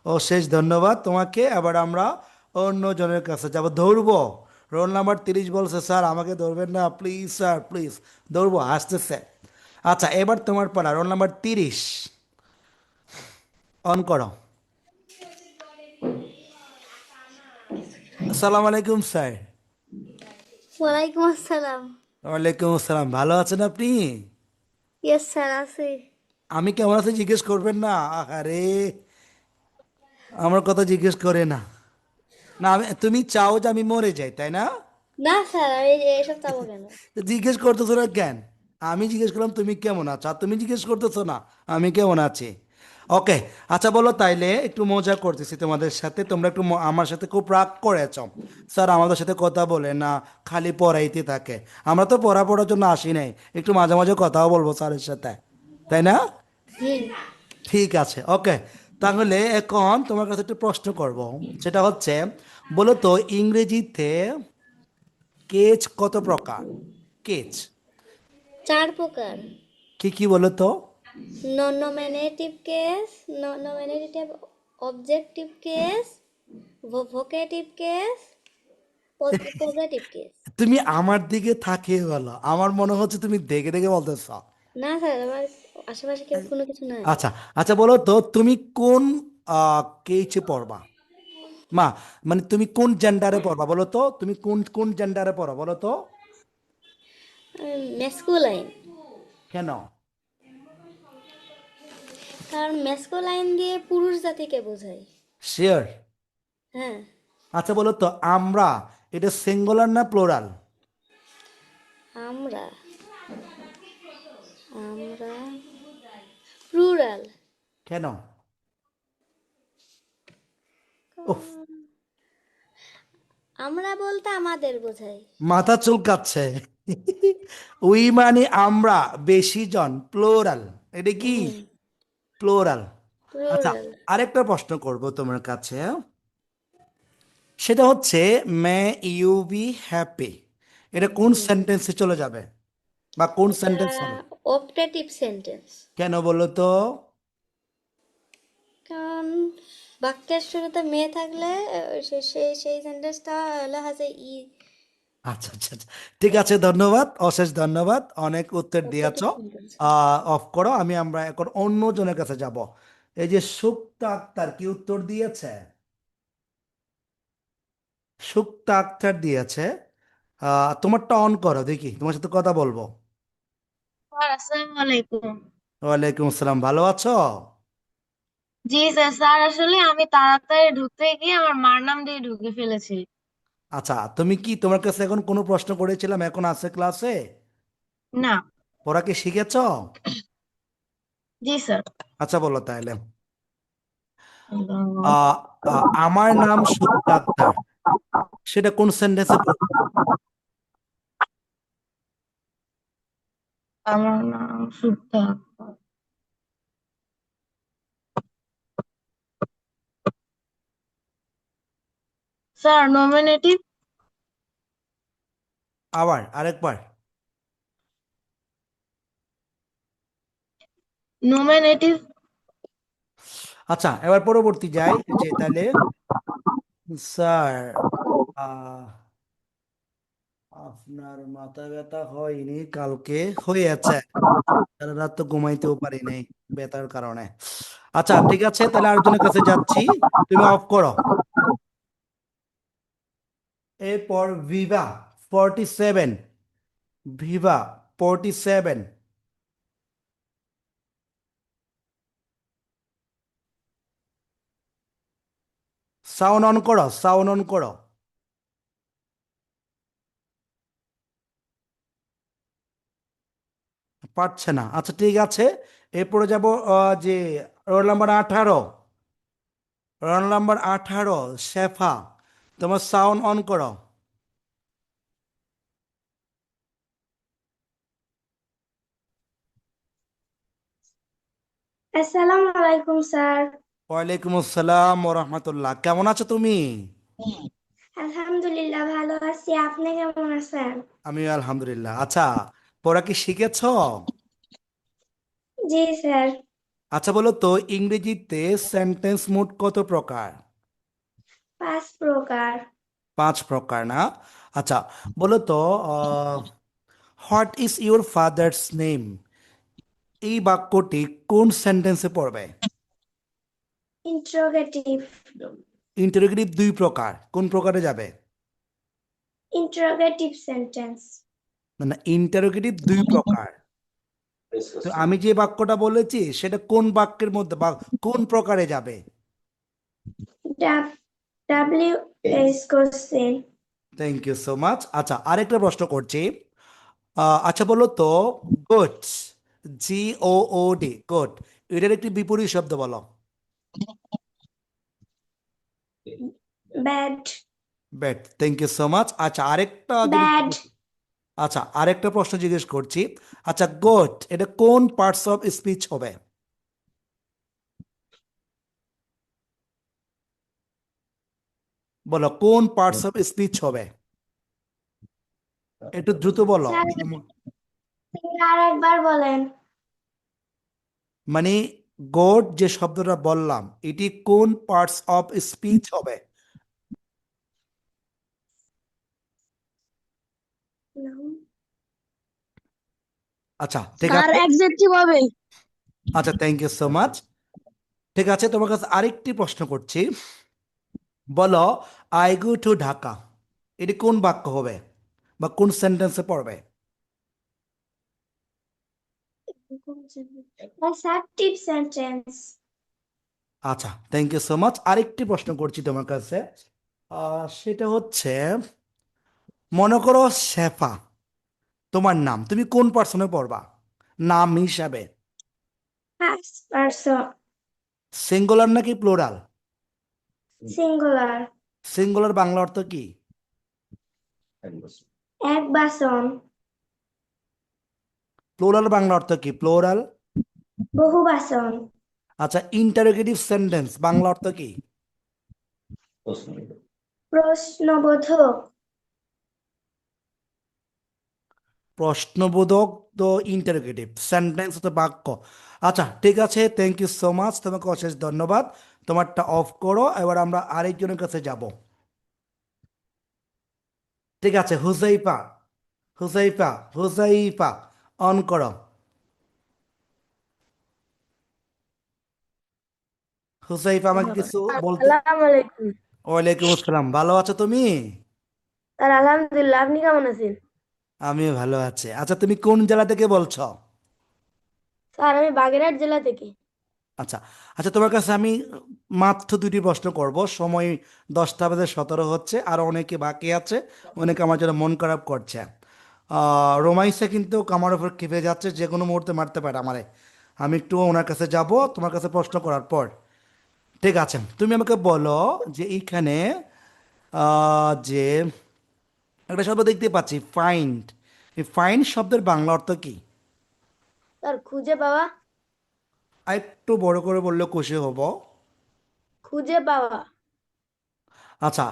অশেষ ধন্যবাদ তোমাকে। এবার আমরা অন্য জনের কাছে যাব, ধরবো। রোল নাম্বার 30 বলছে, স্যার আমাকে ধরবেন না প্লিজ স্যার, প্লিজ। ধরবো, আসতেছে। আচ্ছা, এবার তোমার পালা, রোল নাম্বার 30, অন করো। আসসালামু আলাইকুম স্যার। ওয়ালাইকুম আসসালাম। ওয়ালাইকুম আসসালাম, ভালো আছেন আপনি? ইয়েস স্যার আছে। আমি কেমন আছি জিজ্ঞেস করবেন না? আরে, আমার কথা জিজ্ঞেস করে না। না, তুমি চাও যে আমি মরে যাই, তাই না? না স্যার আমি এসব চাবো কেন? তো জিজ্ঞেস করতেছো না কেন? আমি জিজ্ঞেস করলাম তুমি কেমন আছো, আর তুমি জিজ্ঞেস করতেছো না আমি কেমন আছি। ওকে, আচ্ছা বলো তাইলে, একটু মজা করতেছি তোমাদের সাথে, তোমরা একটু আমার সাথে খুব রাগ করেছ। স্যার আমাদের সাথে কথা বলে না, খালি পড়াইতে থাকে। আমরা তো পড়ার জন্য আসি নাই, একটু মাঝে মাঝে কথাও বলবো স্যারের সাথে, তাই না? হুম। ঠিক আছে, ওকে। তাহলে এখন তোমার কাছে একটা প্রশ্ন করব, সেটা হচ্ছে, বলো তো ইংরেজিতে কেচ কত প্রকার? কেচ 4 প্রকার। কি কি বলো তো? Non nominative case, non nominative objective case, vocative case, positive case. তুমি আমার দিকে তাকিয়ে বলো, আমার মনে হচ্ছে তুমি দেখে দেখে বলতেছ। না স্যার, আমার আশেপাশে কেউ কোনো কিছু নাই। আচ্ছা আচ্ছা, বলো তো তুমি কোন কেইচে পড়বা? মা, মানে তুমি কোন জেন্ডারে পড়বা বলো তো, তুমি কোন কোন জেন্ডারে পড়ো বলো তো? মেসকুলাইন। কেন? কারণ মেসকুলাইন দিয়ে পুরুষ জাতিকে বোঝায়। শিওর? হ্যাঁ। আচ্ছা বলো তো, আমরা, এটা সিঙ্গুলার না প্লোরাল? আমরা আমরা প্লুরাল। কেন? উফ, আমরা বলতে আমাদের বোঝায়। মাথা চুলকাচ্ছে। উই মানে আমরা, বেশি জন, প্লোরাল। এটা কি হুম, প্লোরাল? আচ্ছা, প্লুরাল। আরেকটা প্রশ্ন করব তোমার কাছে। সেটা হচ্ছে মে ইউ বি হ্যাপি, এটা কোন সেন্টেন্সে চলে যাবে বা কোন এটা সেন্টেন্স হবে? Optative sentence. কেন বলো তো? কারণ বাক্যের শুরুতে মেয়ে থাকলে সেই সেন্টেন্সটা হলো হাসে ই। আচ্ছা আচ্ছা আচ্ছা, ঠিক আছে, ধন্যবাদ, অশেষ ধন্যবাদ, অনেক উত্তর দিয়েছ। Optative sentence. অফ করো, আমরা এখন অন্য জনের কাছে যাব। এই যে সুক্তা আক্তার কি উত্তর দিয়েছে? সুক্তা আক্তার দিয়েছে। তোমারটা অন করো, দেখি, তোমার সাথে কথা বলবো। স্যার আসসালামু আলাইকুম। ওয়ালাইকুম আসসালাম, ভালো আছো? জি স্যার, স্যার আসলে আমি তাড়াতাড়ি ঢুকতে গিয়ে আমার মার নাম দিয়ে ঢুকে ফেলেছি। আচ্ছা, তুমি কি, তোমার কাছে এখন কোনো প্রশ্ন করেছিলাম, এখন আছে ক্লাসে? না। পড়া কি শিখেছো? জি স্যার। আচ্ছা বলো তাহলে। আহ আমার নাম সুক্তা আক্তার, সেটা কোন সেন্টেন্সে পড়বে? আমার নাম সুদ্ধা। Sir nominative. আবার আরেকবার। নমিনেটিভ। আচ্ছা, এবার পরবর্তী যাই, যে তাহলে স্যার, আহ, আপনার মাথা ব্যথা হয়নি? কালকে হয়েছে, সারা রাত তো ঘুমাইতেও পারি নাই ব্যথার কারণে। আচ্ছা ঠিক আছে, তাহলে আরেকজনের কাছে যাচ্ছি, তুমি অফ করো। এরপর ভিভা 47, ভিভা 47। সাউন্ড অন করো, সাউন্ড অন করো। পারছে না, আচ্ছা ঠিক আছে। এরপরে যাব যে রোল নাম্বার 18, রোল নাম্বার 18, শেফা, তোমার সাউন্ড অন করো। আসসালামু আলাইকুম স্যার। ওয়ালাইকুম আসসালাম ও রহমতুল্লাহ, কেমন আছো তুমি? আলহামদুলিল্লাহ ভালো আছি, আপনি কেমন আছেন? আমি আলহামদুলিল্লাহ। আচ্ছা, পড়া কি শিখেছো? জি স্যার। আচ্ছা বলো তো, ইংরেজিতে সেন্টেন্স মোট কত প্রকার? 5 প্রকার। 5 প্রকার না? আচ্ছা, বলো তো, what is your father's name, এই বাক্যটি কোন সেন্টেন্সে পড়বে? ইন্টারোগেটিভ। ইন্টারোগেটিভ 2 প্রকার, কোন প্রকারে যাবে? Interrogative sentence. না না, ইন্টারোগেটিভ 2 প্রকার। তো আমি যে বাক্যটা বলেছি সেটা কোন বাক্যের মধ্যে বা কোন প্রকারে যাবে? W S question. Thank you so much. আচ্ছা, আরেকটা প্রশ্ন করছি। আচ্ছা বলো তো, গুড, GOOD, গুড, এটার একটি বিপরীত শব্দ বলো। Bad. Bad, thank you so much. আচ্ছা, আরেকটা জিনিস ব্যাড। আচ্ছা, আরেকটা প্রশ্ন জিজ্ঞেস করছি। আচ্ছা, গুড এটা কোন পার্টস অফ স্পিচ হবে? বলো কোন পার্টস অফ স্পিচ হবে, একটু দ্রুত বলো। স্যার আর একবার বলেন। মানে গুড যে শব্দটা বললাম, এটি কোন পার্টস অফ স্পিচ হবে, আচ্ছা ঠিক স্যার আছে। এক্সাক্টলি হবে। আচ্ছা, থ্যাংক ইউ সো মাচ। ঠিক আছে, তোমার কাছে আরেকটি প্রশ্ন করছি। বলো, আই গো টু ঢাকা, এটি কোন বাক্য হবে বা কোন সেন্টেন্সে পড়বে? Assertive sentence. আচ্ছা, থ্যাংক ইউ সো মাচ। আরেকটি প্রশ্ন করছি তোমার কাছে। সেটা হচ্ছে, মনে করো শেফা তোমার নাম, তুমি কোন পার্সনে পড়বা নাম হিসাবে? First person. সিঙ্গুলার নাকি প্লুরাল? সিঙ্গুলার। সিঙ্গুলার বাংলা অর্থ কি? এক বাসন। প্লুরাল বাংলা অর্থ কি? প্লুরাল। বহু বাসন। আচ্ছা, ইন্টারোগেটিভ সেন্টেন্স বাংলা অর্থ কি? প্রশ্নবোধক। প্রশ্নবোধক তো ইন্টারোগেটিভ, সেন্টেন্স তো বাক্য। আচ্ছা ঠিক আছে, থ্যাংক ইউ সো মাচ, তোমাকে অশেষ ধন্যবাদ। তোমারটা অফ করো, এবার আমরা আরেকজনের কাছে যাব। ঠিক আছে, হুজাইফা, হুজাইফা, হুজাইফা, অন করো। হুজাইফা, আমাকে কিছু বলতে। আসসালামু আলাইকুম ওয়ালাইকুম আসসালাম, ভালো আছো তুমি? স্যার। আলহামদুলিল্লাহ, আপনি কেমন আছেন? আমিও ভালো আছি। আচ্ছা, তুমি কোন জেলা থেকে বলছো? স্যার আমি বাগেরহাট জেলা থেকে। আচ্ছা। আচ্ছা, তোমার কাছে আমি মাত্র দুটি প্রশ্ন করব, সময় 10টা বেজে 17 হচ্ছে, আর অনেকে বাকি আছে, অনেকে আমার জন্য মন খারাপ করছে। রোমাইসা কিন্তু আমার উপর খেপে যাচ্ছে, যে কোনো মুহূর্তে মারতে পারে আমারে। আমি একটু ওনার কাছে যাব তোমার কাছে প্রশ্ন করার পর। ঠিক আছে, তুমি আমাকে বলো যে এইখানে যে একটা শব্দ দেখতে পাচ্ছি, ফাইন্ড, এই ফাইন্ড শব্দের বাংলা অর্থ কি? স্যার খুঁজে পাওয়া। আর একটু বড় করে বললে খুশি হব। খুঁজে পাওয়া। আচ্ছা,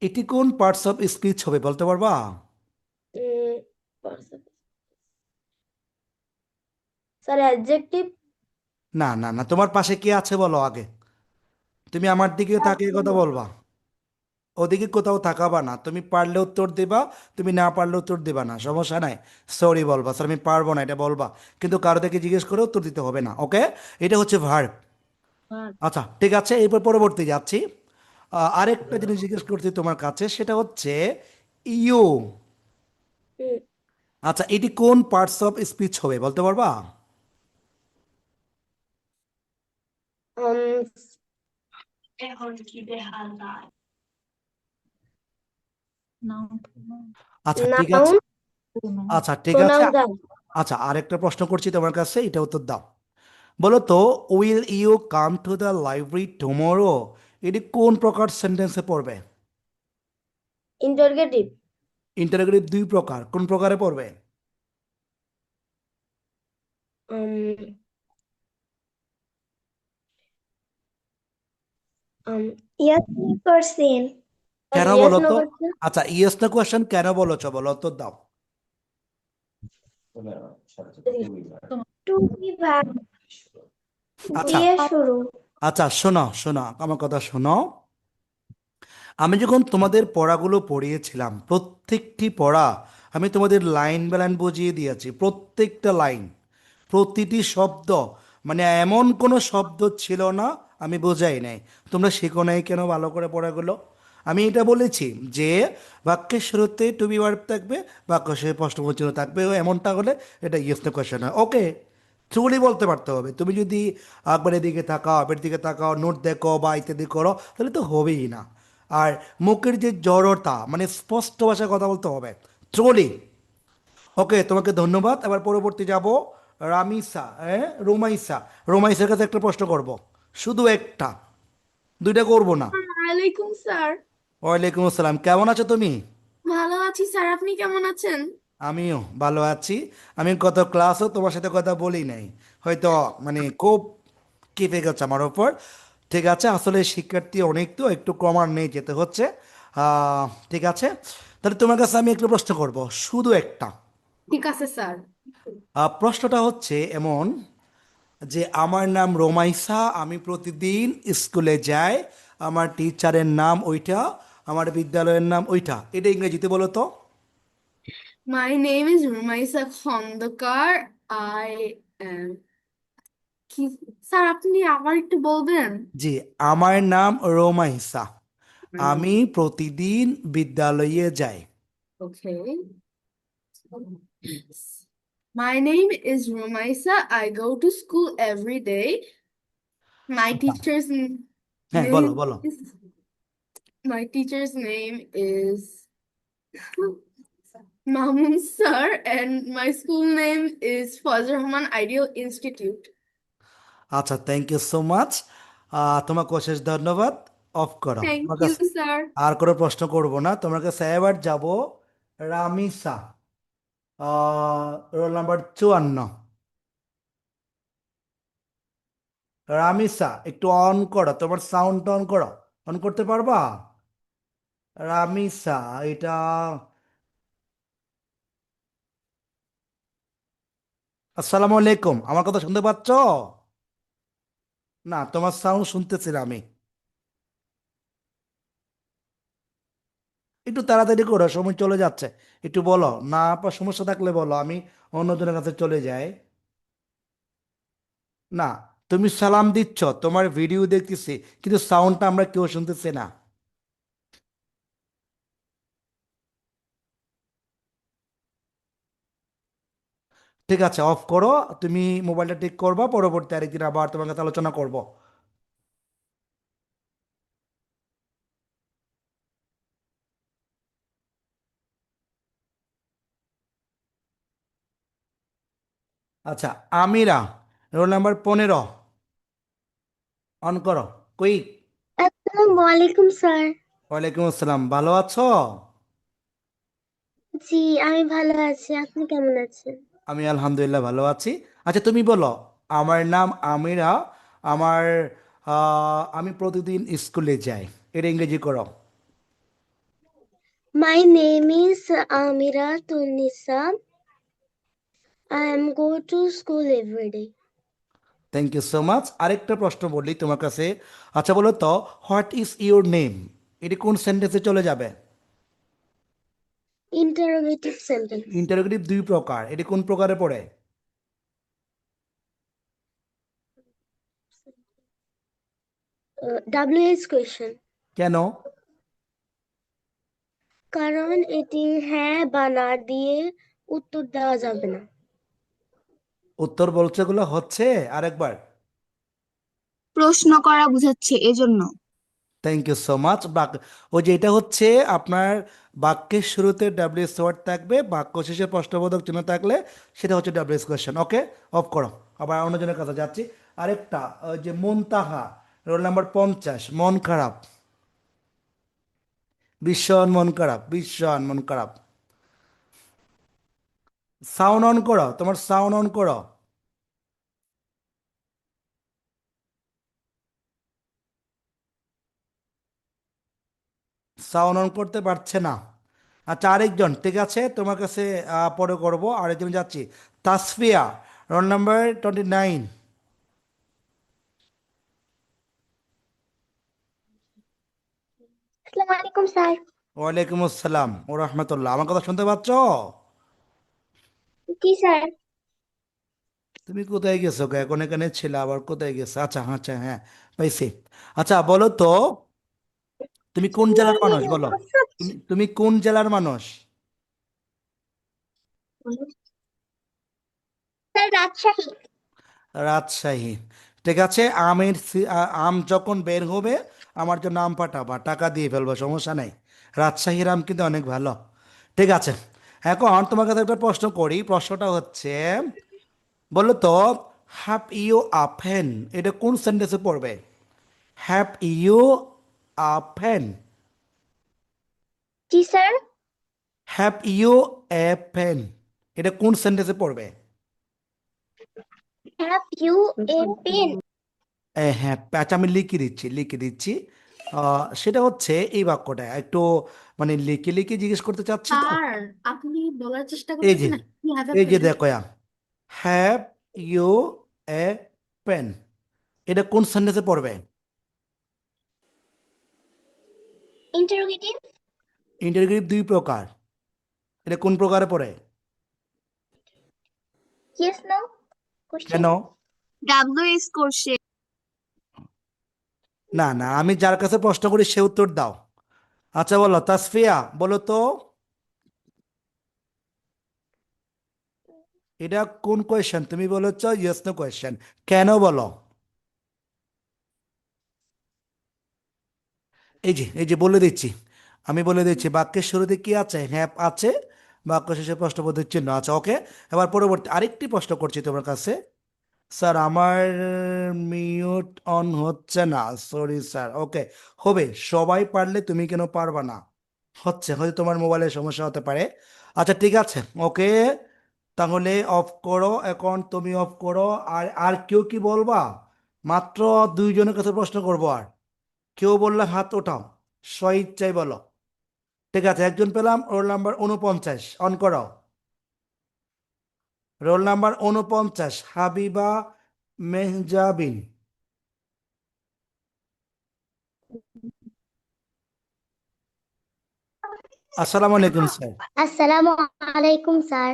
এটি কোন পার্টস অফ স্পিচ হবে বলতে পারবা? উম, স্যার অ্যাডজেক্টিভ। না না না, তোমার পাশে কে আছে বলো আগে। তুমি আমার দিকে তাকিয়ে কথা বলবা, ওদিকে কোথাও তাকাবা না। তুমি পারলে উত্তর দিবা, তুমি না পারলে উত্তর দিবা না, সমস্যা নাই। সরি বলবা, স্যার আমি পারবো না, এটা বলবা। কিন্তু কারো থেকে জিজ্ঞেস করে উত্তর দিতে হবে না, ওকে? এটা হচ্ছে ভার্ব। আচ্ছা ঠিক আছে, এরপর পরবর্তী যাচ্ছি। আরেকটা জিনিস জিজ্ঞেস করছি তোমার কাছে, সেটা হচ্ছে ইউ। আচ্ছা, এটি কোন পার্টস অফ স্পিচ হবে বলতে পারবা? আচ্ছা ঠিক আছে। নাউন। আচ্ছা ঠিক আছে। প্রোনাউন। আচ্ছা, আরেকটা প্রশ্ন করছি তোমার কাছে, এটা উত্তর দাও। বলো তো, will you come to the library tomorrow, এটি কোন প্রকার সেন্টেন্সে পড়বে? ইন্টারগেটিভ। ইন্টারোগেটিভ দুই প্রকার, কোন প্রকারে পড়বে? ইয়েস করছেন। কেন ইয়েস বলো নো তো? কোশ্চেন। আচ্ছা, ইয়েস না কোয়েশ্চেন কেন বলেছো বলো, উত্তর দাও। টু কি ভার্ব আচ্ছা। দিয়ে শুরু। আচ্ছা, শোনো শোনো, আমার কথা শোনো। আমি যখন তোমাদের পড়াগুলো পড়িয়েছিলাম, প্রত্যেকটি পড়া আমি তোমাদের লাইন বাই লাইন বুঝিয়ে দিয়েছি, প্রত্যেকটা লাইন, প্রতিটি শব্দ, মানে এমন কোনো শব্দ ছিল না আমি বোঝাই নাই। তোমরা শেখো নাই কেন ভালো করে পড়াগুলো? আমি এটা বলেছি যে বাক্যের শুরুতে টু বি ভার্ব থাকবে, বাক্য শেষে প্রশ্নবোধক চিহ্ন থাকবে, ও এমনটা হলে এটা ইয়েস নো কোয়েশ্চেন হয়, ওকে? থ্রুলি বলতে পারতে হবে। তুমি যদি একবার এদিকে তাকাও, আবার দিকে তাকাও, নোট দেখো বা ইত্যাদি করো, তাহলে তো হবেই না। আর মুখের যে জড়তা, মানে স্পষ্ট ভাষায় কথা বলতে হবে, ট্রলি। ওকে, তোমাকে ধন্যবাদ। এবার পরবর্তী যাব, রামিসা, হ্যাঁ রোমাইসা। রোমাইসার কাছে একটা প্রশ্ন করব, শুধু একটা, দুইটা করব না। ওয়ালাইকুম স্যার। ওয়ালাইকুম আসসালাম, কেমন আছো তুমি? ভালো আছি স্যার, আপনি কেমন আছেন? আমিও ভালো আছি। আমি গত ক্লাসও তোমার সাথে কথা বলি নাই, হয়তো মানে খুব কেঁপে গেছে আমার ওপর। ঠিক আছে, আসলে শিক্ষার্থী অনেক, তো একটু কমার নেই, যেতে হচ্ছে। ঠিক আছে, তাহলে তোমার কাছে আমি একটা প্রশ্ন করব, শুধু একটা। ঠিক আছে স্যার। প্রশ্নটা হচ্ছে এমন, যে আমার নাম রোমাইসা, আমি প্রতিদিন স্কুলে যাই, আমার টিচারের নাম ওইটা, আমার বিদ্যালয়ের নাম ওইটা, এটা ইংরেজিতে বলো তো। My name is Rumaisa Khondakar. I am কি স্যার আপনি আবার একটু বলবেন? জি, আমার নাম রোমাইসা, আমি প্রতিদিন বিদ্যালয়ে যাই। Okay. My name is Rumaisa. I go to school every day. My teacher's হ্যাঁ, বলো name বলো। is my teacher's name is Mamun Sir, and my school name is Fazl Rahman Ideal Institute. আচ্ছা, থ্যাংক ইউ সো মাচ। তোমাকে অশেষ ধন্যবাদ। Of করো Thank তোমার you, কাছে। sir. আর কোনো প্রশ্ন করব না তোমার কাছে। এবার যাব রামিসা, রোল নাম্বার 54। রামিসা, একটু অন করো, তোমার সাউন্ড অন করো। অন করতে পারবা? রামিসা, এটা আসসালামু আলাইকুম, আমার কথা শুনতে পাচ্ছ? না, তোমার সাউন্ড শুনতেছি না আমি। একটু তাড়াতাড়ি করো, সময় চলে যাচ্ছে। একটু বলো, না আপা সমস্যা থাকলে বলো, আমি অন্যজনের কাছে চলে যাই। না, তুমি সালাম দিচ্ছ, তোমার ভিডিও দেখতেছি, কিন্তু সাউন্ডটা আমরা কেউ শুনতেছি না। ঠিক আছে, অফ করো। তুমি মোবাইলটা ঠিক করবা, পরবর্তী আরেকদিন আবার তোমার কাছে আলোচনা করব। আচ্ছা, আমিরা, রোল নাম্বার 15। অন করো, কুইক। আসসালামু আলাইকুম স্যার। ওয়ালাইকুম আসসালাম, ভালো আছো? জি, আমি ভালো আছি, আপনি কেমন আছেন? আমি আলহামদুলিল্লাহ ভালো আছি। আচ্ছা, তুমি বলো, আমার নাম আমিরা, আমার আমি প্রতিদিন স্কুলে যাই, এটা ইংরেজি করো। My name is Amira Tunnisa. I am go to school everyday. Thank you so much. আরেকটা প্রশ্ন বলি তোমার কাছে। আচ্ছা, বলো তো, হোয়াট ইজ ইউর নেম, এটি কোন সেন্টেন্সে চলে যাবে? Interrogative sentence. ইন্টারোগেটিভ দুই প্রকার, এটি কোন প্রকারে পড়ে? WH question. কেন? কারণ এটি হ্যাঁ বা না দিয়ে উত্তর দেওয়া যাবে না। উত্তর বলছে গুলো হচ্ছে আরেকবার। প্রশ্ন করা বুঝাচ্ছে এজন্য। Thank you so much. ওই যে এটা হচ্ছে আপনার বাক্যের শুরুতে ডাব্লিউএস ওয়ার্ড থাকবে, বাক্য শেষে প্রশ্নবোধক চিহ্ন থাকলে সেটা হচ্ছে ডাব্লিউএস কোয়েশ্চেন। ওকে, অফ করো। আবার অন্যজনের কাছে যাচ্ছি। আরেকটা, ওই যে মুনতাহা, রোল নাম্বার 50। মন খারাপ, ভীষণ মন খারাপ, ভীষণ মন খারাপ। সাউন্ড অন করো, তোমার সাউন্ড অন করো। সাউন্ড অন করতে পারছে না। আচ্ছা, আরেকজন, ঠিক আছে, তোমার কাছে পরে করবো। আরেকজন যাচ্ছি, তাসফিয়া, রোল নাম্বার 29। আসসালামু আলাইকুম স্যার। ওয়ালাইকুম আসসালাম ও রহমতুল্লাহ, আমার কথা শুনতে পাচ্ছ? কি স্যার? তুমি কোথায় গেছো গো? এখন এখানে ছিল, আবার কোথায় গেছো? আচ্ছা, আচ্ছা, হ্যাঁ, পাইছি। আচ্ছা, বলো তো, তুমি কোন জেলার মানুষ, বলো। তুমি কোন জেলার মানুষ? স্যার রাজশাহী। রাজশাহী। ঠিক আছে, আম যখন বের হবে আমার জন্য আম পাঠাবা, টাকা দিয়ে ফেলবো, সমস্যা নেই। রাজশাহীর আম কিন্তু অনেক ভালো। ঠিক আছে, এখন তোমার কাছে একটা প্রশ্ন করি। প্রশ্নটা হচ্ছে, বলো তো, হ্যাভ ইউ আ পেন, এটা কোন সেন্টেন্সে পড়বে? হ্যাভ ইউ আ পেন, জি sir. Have you a pen, এটা কোন সেন্টেন্সে পড়বে? Have you a pen? হ্যাঁ, আচ্ছা, আমি লিখে দিচ্ছি। সেটা হচ্ছে এই বাক্যটা একটু মানে লিখে লিখে জিজ্ঞেস করতে চাচ্ছি তো। স্যার আপনি বলার চেষ্টা এই যে, করতেছেন আপনি হ্যাভ এ এই যে পেন। দেখো, হ্যাভ ইউ এ পেন, এটা কোন সেন্টেন্সে পড়বে? ইন্টারোগেটিভ। ইন্টারোগেটিভ দুই প্রকার, এটা কোন প্রকারে পড়ে? Yes, no কেন? question. WH কোর্সে না না, আমি যার কাছে প্রশ্ন করি সে উত্তর দাও। আচ্ছা বলো, তাসফিয়া বলো তো, এটা কোন কোয়েশ্চেন? তুমি বলেছ ইয়েস নো কোয়েশ্চেন, কেন বলো? এই যে বলে দিচ্ছি, আমি বলে দিচ্ছি, বাক্যের শুরুতে কি আছে? হ্যাভ আছে, বাক্য শেষে প্রশ্নবোধক চিহ্ন আছে। ওকে, এবার পরবর্তী আরেকটি প্রশ্ন করছি তোমার কাছে। স্যার আমার মিউট অন হচ্ছে না, সরি স্যার। ওকে, হবে, সবাই পারলে তুমি কেন পারবা না? হচ্ছে, হয়তো তোমার মোবাইলের সমস্যা হতে পারে। আচ্ছা ঠিক আছে, ওকে, তাহলে অফ করো, এখন তুমি অফ করো। আর আর কেউ কি বলবা? মাত্র দুইজনের কাছে প্রশ্ন করবো। আর কেউ বললে হাত ওঠাও, স্বইচ্ছায় বলো। ঠিক আছে, একজন পেলাম, রোল নাম্বার 49, অন করো। Roll number 49, Habiba Mehjabin. আসসালামু আলাইকুম স্যার। আসসালামু আলাইকুম স্যার।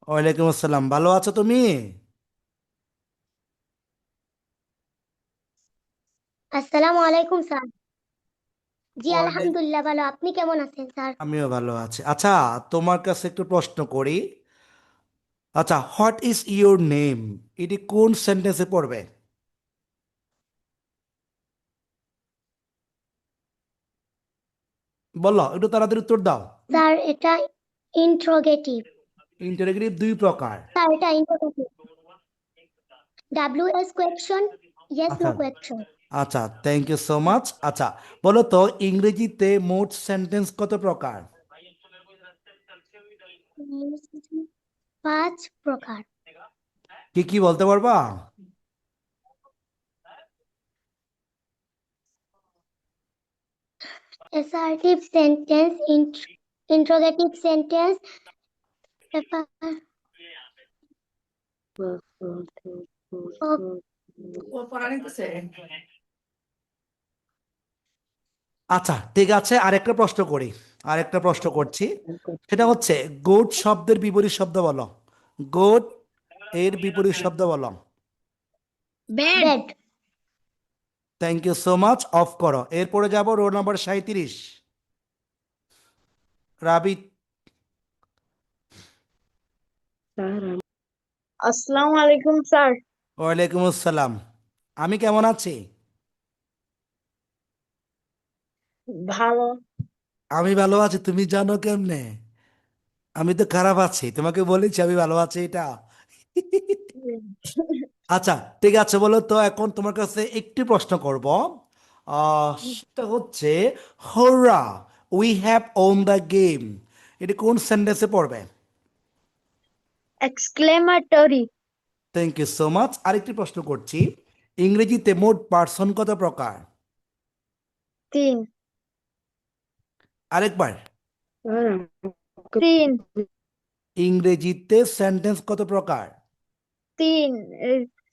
ওয়ালাইকুম আসসালাম, ভালো আছো তুমি? আসসালামু আলাইকুম স্যার। জি ওয়ালাই- আলহামদুলিল্লাহ ভালো, আপনি কেমন আছেন স্যার? আমিও ভালো আছি। আচ্ছা, তোমার কাছে একটু প্রশ্ন করি। আচ্ছা, হোয়াট ইজ ইউর নেম, এটি কোন সেন্টেন্সে পড়বে? বলো, একটু তাড়াতাড়ি উত্তর দাও। স্যার এটা ইন্ট্রোগেটিভ। ইন্টারোগেটিভ দুই প্রকার। স্যার এটা interrogative. WS question, yes no আচ্ছা কোয়েকশন। আচ্ছা, থ্যাংক ইউ সো মাচ। আচ্ছা বলো তো, ইংরেজিতে মোট সেন্টেন্স কত প্রকার? 5 প্রকার। কি কি বলতে পারবা? অ্যাসার্টিভ সেন্টেন্স, ইন্ট্রোগেটিভ সেন্টেন্স, আচ্ছা ঠিক আছে, আরেকটা প্রশ্ন করি, আরেকটা প্রশ্ন করছি। সেটা হচ্ছে, গোট শব্দের বিপরীত শব্দ বলো। গোট এর বিপরীত শব্দ বলো। Bad. Thank you so much, off করো। এরপরে যাব রোল নাম্বার 37, রাবি। আসসালামু আলাইকুম স্যার। ওয়ালাইকুম আসসালাম। আমি কেমন আছি? ভালো। আমি ভালো আছি, তুমি জানো কেমনে? আমি তো খারাপ আছি, তোমাকে বলেছি আমি ভালো আছি এটা। আচ্ছা ঠিক আছে, বলো তো, এখন তোমার কাছে একটি প্রশ্ন করব। সেটা হচ্ছে, hurrah, we have won the game, এটি কোন সেন্টেন্সে পড়বে? Exclamatory. Thank you so much. আরেকটি প্রশ্ন করছি, ইংরেজিতে মোট পার্সন কত প্রকার? 3। আরেকবার। 3। ইংরেজিতে সেন্টেন্স কত প্রকার? 3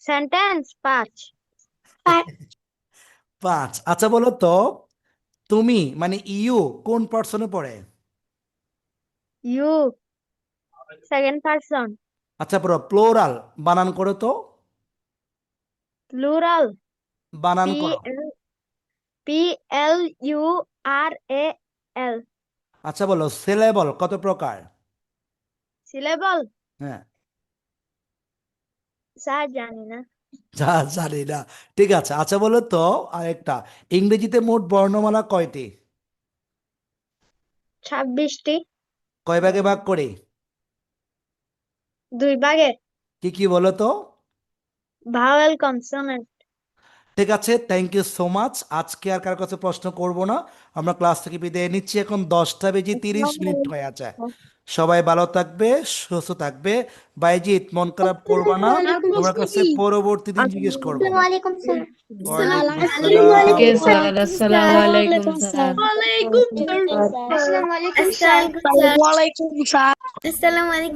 সেন্টেন্স 5। 5। আচ্ছা বলো তো, তুমি মানে ইউ কোন পার্সনে পড়ে? You second person. আচ্ছা পড়ো, প্লোরাল বানান করো তো, প্লুরাল। বানান পি করো। এল PLURAL। আচ্ছা বলো, সিলেবল কত প্রকার? সিলেবল হ্যাঁ, স্যার জানি না। জানি না। ঠিক আছে, আচ্ছা বলো তো আরেকটা, ইংরেজিতে মোট বর্ণমালা কয়টি? 26টি। কয় ভাগে ভাগ করি? 2 ভাগে। কি কি বলো তো? Vowel, consonant. ঠিক আছে, থ্যাংক ইউ সো মাচ। আজকে আর কার কাছে প্রশ্ন করব না, আমরা ক্লাস থেকে বিদায় নিচ্ছি। এখন 10টা বেজে 30 মিনিট হয়ে আছে। সবাই ভালো থাকবে, সুস্থ থাকবে। বাইজিৎ, মন খারাপ করবা না, তোমার কাছে পরবর্তী দিন জিজ্ঞেস করবো। আসসালামু আলাইকুম স্যার। ওয়ালাইকুম আসসালাম। আসসালামু আলাইকুম স্যার। আসসালামু আলাইকুম স্যার। আসসালামু আলাইকুম স্যার। ওয়ালাইকুম স্যার। আসসালামু আলাইকুম।